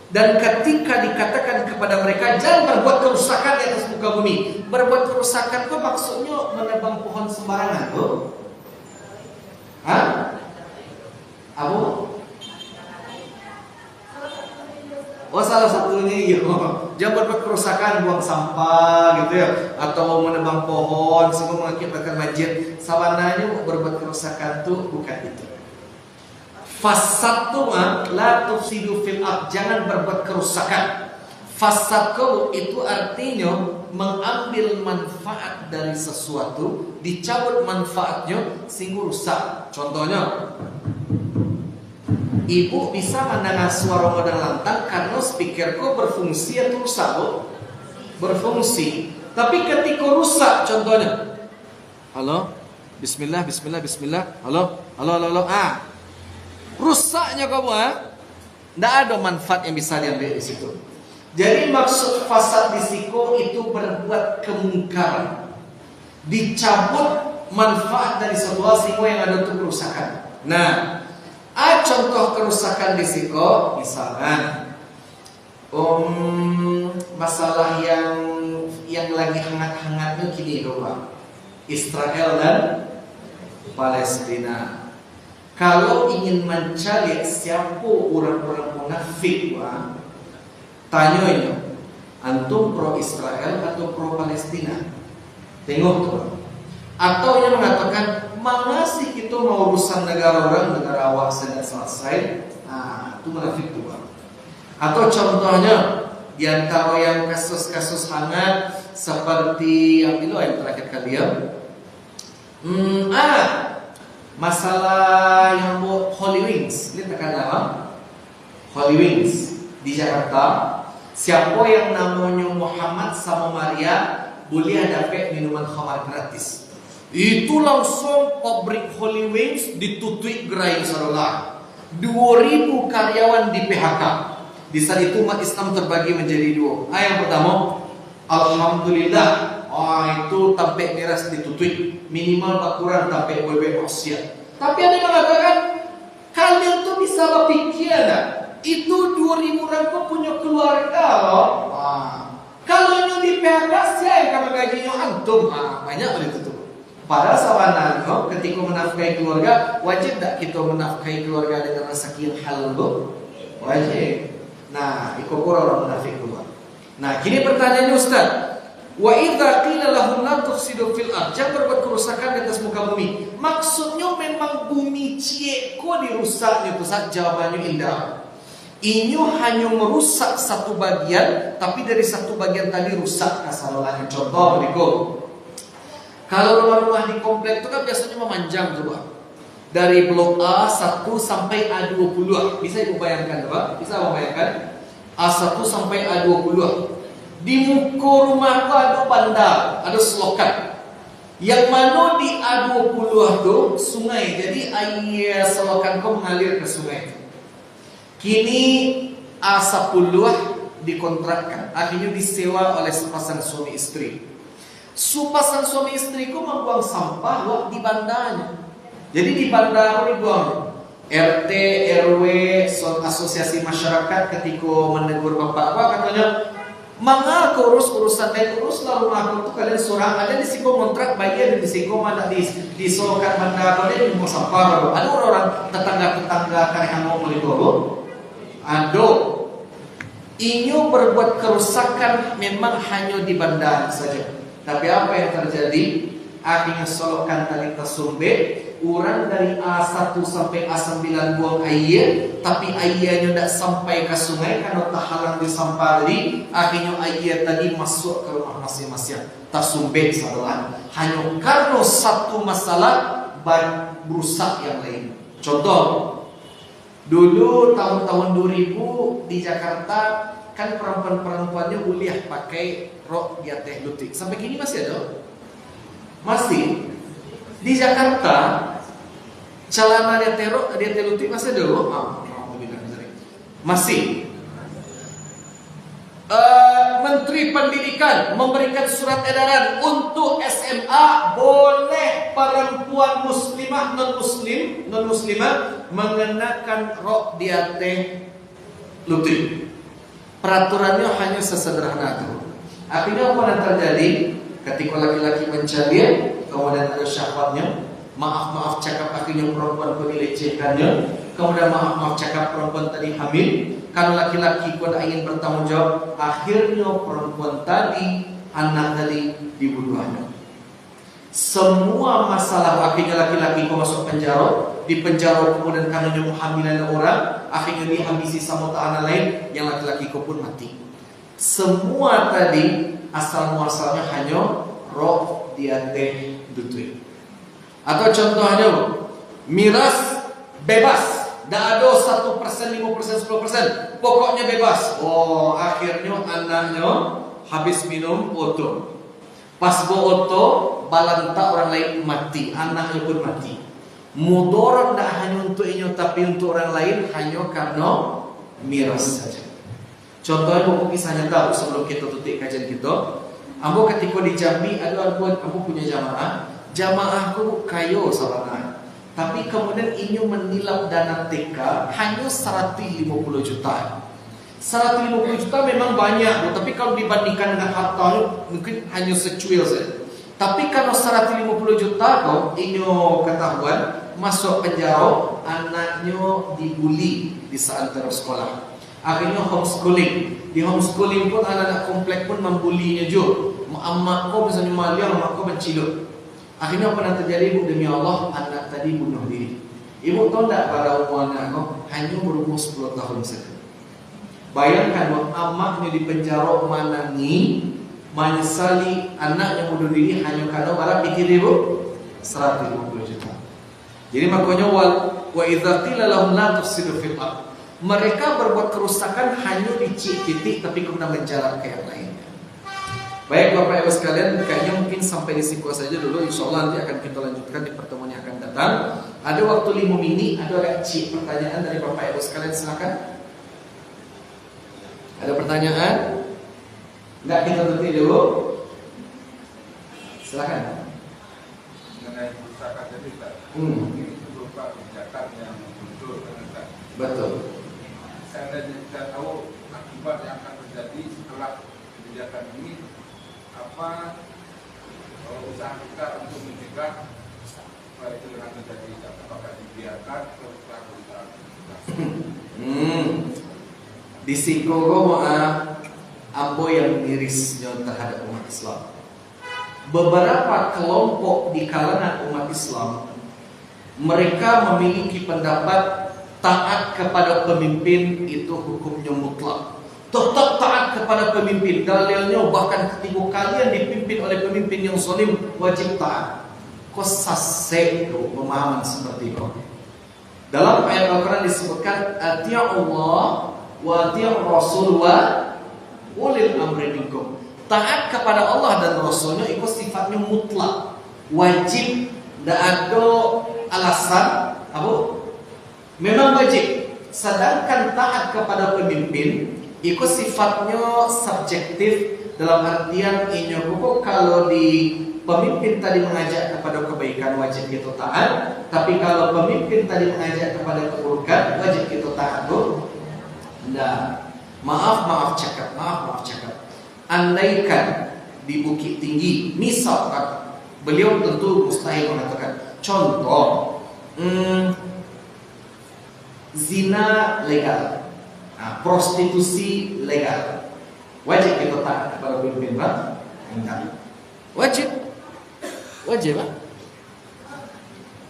S3: dan ketika dikatakan kepada mereka jangan berbuat kerusakan di atas muka bumi, berbuat kerusakan itu maksudnya menebang pohon sembarangan Bu? Abu? Salah satunya gitu. Jangan berbuat kerusakan, buang sampah gitu ya, atau menebang pohon sehingga mengakibatkan banjir. Sabananya berbuat kerusakan tuh bukan itu. Fasad tuh la tufsidu fil ard, jangan berbuat kerusakan. Fasad itu artinya mengambil manfaat dari sesuatu, dicabut manfaatnya sehingga rusak. Contohnya, ibu bisa mendengar suara modal lantang karena speakerku berfungsi atau rusak Bu? Berfungsi. Tapi ketika rusak, contohnya, halo, bismillah, halo. Rusaknya kamu tidak ada manfaat yang bisa diambil di situ. Jadi maksud fasad di situ itu berbuat kemungkaran, dicabut manfaat dari situasi yang ada untuk kerusakan. Nah, contoh kerusakan di situ misalkan masalah yang lagi hangat-hangatnya kini Israel dan Palestina. Kalau ingin mencari siapa orang-orang munafik, tanya antum pro Israel atau pro Palestina? Tengok tuh. Atau yang mengatakan, mana sih kita mau urusan negara orang, negara awak sudah selesai? Nah, itu munafik tuh. Atau contohnya di antara yang kasus-kasus hangat seperti yang itu yang terakhir kali ya. Masalah yang buat Holy Wings, ini tekan nama Holy Wings di Jakarta. Siapa yang namanya Muhammad sama Maria boleh dapat minuman khamar gratis. Itu langsung pabrik Holy Wings ditutup gerai saudara. 2.000 karyawan di PHK. Di saat itu umat Islam terbagi menjadi dua. Yang pertama, alhamdulillah, itu tampek miras ditutup. Minimal bakuran tampek bebek maksiat. Tapi ada yang mengatakan, kalian tuh bisa berpikir tak? Itu 2.000 orang kok punya keluarga loh. Kalau yang di PHK, siapa yang akan menggajinya antum? Banyak boleh tutup. Padahal sawananya ketika menafkahi keluarga, wajib tak kita menafkahi keluarga dengan rezeki yang halal? Wajib. Nah, ikut orang munafik keluar. Nah, kini pertanyaannya Ustaz, wa idza qila lahum la tufsidu fil ard, jangan berbuat kerusakan di atas muka bumi. Maksudnya memang bumi cie ko dirusaknya Ustaz? Jawabannya indah. Inyo hanya merusak satu bagian, tapi dari satu bagian tadi rusak kasalahnya. Contoh berikut. Kalau rumah-rumah di komplek itu kan biasanya memanjang tuh, Pak. Dari blok A1 sampai A20. Bisa ibu bayangkan, Pak? Bisa membayangkan? A1 sampai A20. Di muka rumah itu ada bandar, ada selokan. Yang mana di A20 itu sungai. Jadi air selokan itu mengalir ke sungai. Kini A10 dikontrakkan. Akhirnya disewa oleh sepasang suami istri. Sepasang suami istri itu membuang sampah di bandarnya. Jadi di bandar dibuang. RT, RW, asosiasi masyarakat ketika menegur bapak katanya, mangga urus urusan lain, uruslah rumah itu kalian seorang ada di siko kontrak bayar di siko mana di sokat bandar ada di rumah sampah. Ada orang tetangga karena mau beli dulu. Ada. Inyo berbuat kerusakan memang hanya di bandar saja. Tapi apa yang terjadi? Akhirnya solokan tali tersumbat. Orang dari A1 sampai A9 buang air, tapi airnya tidak sampai ke sungai karena terhalang di sampah tadi. Akhirnya air tadi masuk ke rumah masing-masing, tersumbat saudara. Hanya karena satu masalah berusak yang lain. Contoh, dulu tahun-tahun 2000 di Jakarta kan perempuan-perempuannya kuliah pakai rok di atas lutut. Sampai kini masih ada? Masih. Di Jakarta celana di atas lutut masih ada? Masih. Menteri Pendidikan memberikan surat edaran untuk SMA boleh perempuan muslimah non muslimah mengenakan rok di atas lutut. Peraturannya hanya sesederhana itu. Akhirnya apa yang terjadi? Ketika laki-laki mencari, kemudian ada syahwatnya, maaf cakap akhirnya perempuan pun dilecehkannya, kemudian maaf cakap perempuan tadi hamil. Kalau laki-laki pun ingin bertanggung jawab, akhirnya perempuan tadi, anak tadi dibunuhnya. Semua masalah akhirnya laki-laki kau masuk penjara, di penjara kemudian karena menghamilan orang, akhirnya dihabisi sama anak lain, yang laki-laki kau pun mati. Semua tadi asal muasalnya hanya roh di atas lutut. Atau contohnya miras bebas. Tidak ada 1%, 5%, 10%. Pokoknya bebas. Akhirnya anaknya habis minum oto. Pas oto, balanta orang lain mati. Anaknya pun mati. Mudarat tidak hanya untuk ini, tapi untuk orang lain hanya karena miras saja. Contohnya aku kisahnya tahu sebelum kita tutup kajian kita. Ambo ketika di Jambi ada aku punya jamaahku kayo saudara. Tapi kemudian ini menilap dana TK hanya 150 juta. 150 juta memang banyak, tapi kalau dibandingkan dengan harta mungkin hanya secuil saja. Tapi kalau 150 juta kau inyo ketahuan masuk penjara, anaknya dibuli di saat terus sekolah. Akhirnya homeschooling. Di homeschooling pun anak-anak komplek pun membulinya juga. Mak kau misalnya malia, mak kau menciluk. Akhirnya apa yang terjadi? Ibu, demi Allah, anak tadi bunuh diri. Ibu tahu tak pada umur anak kau hanya berumur 10 tahun saja. Bayangkan amaknya di penjara menangi, menyesali anak yang bunuh diri hanya karena barang pikir ibu 150 juta. Jadi makanya wa idza qila lahum la tufsidu fil ardh, mereka berbuat kerusakan hanya di titik tapi kemudian menjalar ke yang lain. Baik Bapak Ibu sekalian, kayaknya mungkin sampai di sini saja dulu. Insyaallah nanti akan kita lanjutkan di pertemuan yang akan datang. Ada waktu 5 menit, ada reaksi pertanyaan dari Bapak Ibu sekalian, silakan. Ada pertanyaan? Enggak, kita tutup dulu. Silakan.
S5: Mengenai kerusakan tadi, mungkin itu berupa kebijakan yang muncul kan.
S3: Betul.
S5: Saya tidak tahu akibat yang akan terjadi setelah kebijakan ini, apa usaha kita untuk mencegah supaya itu jangan terjadi, apakah dibiarkan atau perusahaan.
S3: Di Singkogo ambo yang miris terhadap umat Islam. Beberapa kelompok di kalangan umat Islam, mereka memiliki pendapat taat kepada pemimpin itu hukumnya mutlak. Tetap taat kepada pemimpin. Dalilnya bahkan ketika kalian dipimpin oleh pemimpin yang zalim, wajib taat. Kok sasek itu pemahaman seperti itu? Dalam ayat Al-Quran disebutkan ati'ullah wa ati'ur rasul wa ulil amri minkum. Taat kepada Allah dan Rasulnya itu sifatnya mutlak, wajib, tidak ada alasan apa? Memang wajib. Sedangkan taat kepada pemimpin itu sifatnya subjektif, dalam artian kalau di pemimpin tadi mengajak kepada kebaikan wajib kita taat, tapi kalau pemimpin tadi mengajak kepada keburukan wajib kita taat tuh. Nah, maaf cakap. Andaikan di Bukit Tinggi, misalkan beliau tentu mustahil mengatakan. Contoh, zina legal, prostitusi legal, wajib kita taat kepada pemimpin, Pak? Enggak. Wajib, Pak.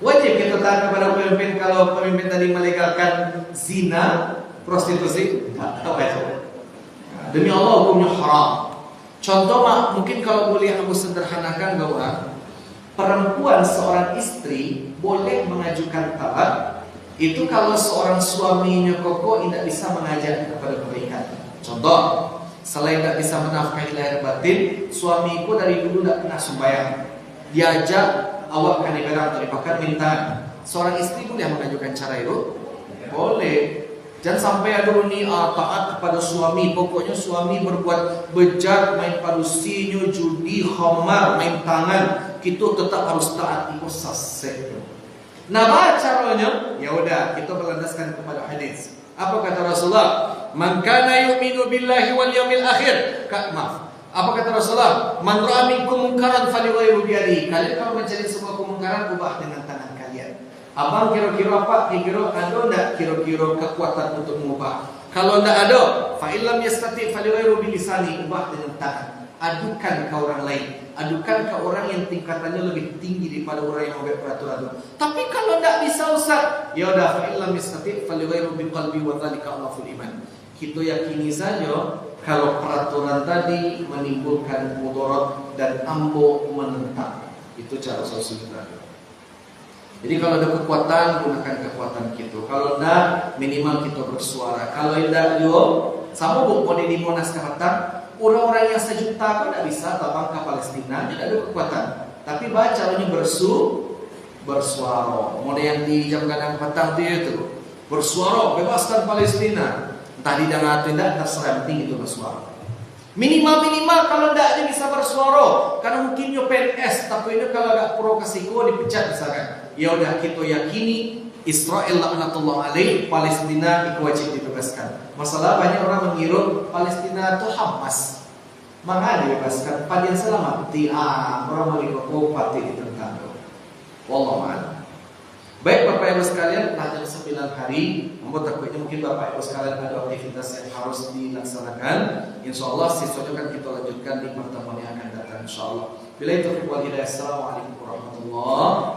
S3: Wajib kita taat kepada pemimpin kalau pemimpin tadi melegalkan zina, prostitusi, enggak wajib. Demi Allah hukumnya haram. Contoh mungkin kalau boleh aku sederhanakan bahwa perempuan seorang istri boleh mengajukan talak itu kalau seorang suaminya kokoh tidak bisa mengajak kepada kebaikan. Contoh, selain tidak bisa menafkahi lahir batin, suamiku dari dulu tidak pernah sembahyang. Diajak awak kan ibarat dari bahkan minta. Seorang istri boleh mengajukan cara itu? Boleh. Jangan sampai ada taat kepada suami. Pokoknya suami berbuat bejat, main padusinya, judi, khamar, main tangan, kita tetap harus taat. Itu sasek. Nah, apa caranya? Ya udah, kita berlandaskan kepada hadis. Apa kata Rasulullah? Man kana yu'minu billahi wal yawmil akhir. Maaf. Apa kata Rasulullah? Man ra'a minkum munkaran falyughayyirhu bi yadihi. Kalian kalau mencari sebuah kemungkaran, ubah dengan tangan kalian. Abang kira-kira apa? Kira-kira ada enggak kira-kira kekuatan untuk mengubah? Kalau enggak ada, fa illam yastati falyughayyirhu bi lisani, ubah dengan tangan. Adukan ke orang lain, adukan ke orang yang tingkatannya lebih tinggi daripada orang yang membuat peraturan itu. Tapi kalau enggak bisa Ustaz, ya udah fa illam yastati falyughayyirhu bi qalbi wa dzalika adhaful iman. Kita yakini saja kalau peraturan tadi menimbulkan mudarat dan ambo menentang. Itu cara solusi kita. Jadi kalau ada kekuatan, gunakan kekuatan kita. Kalau enggak, minimal kita bersuara. Kalau enggak, sama bukan di Monas Kehatan, orang-orang yang sejuta pun tidak bisa tabang ke Palestina, tidak ada kekuatan. Tapi caranya bersuara. Model yang di jam kadang petang itu bersuara, bebaskan Palestina. Entah di dan atau tidak, terserah, penting itu bersuara. Minimal kalau tidak dia bisa bersuara. Karena mungkin PNS, tapi ini kalau agak pro kasiko dipecat misalkan. Ya udah kita yakini Israel laknatullah alaih, Palestina itu wajib dibebaskan. Masalah banyak orang mengira Palestina itu Hamas. Maka dibebaskan padian selamat orang mereka pati ditentang. Wallahu a'lam. Baik Bapak Ibu sekalian, telah jam 9 hari. Namun takutnya mungkin Bapak Ibu sekalian ada aktivitas yang harus dilaksanakan. Insya Allah sisanya akan kita lanjutkan di pertemuan yang akan datang. Insya Allah. Bila itu wal hidayah. Assalamualaikum warahmatullahi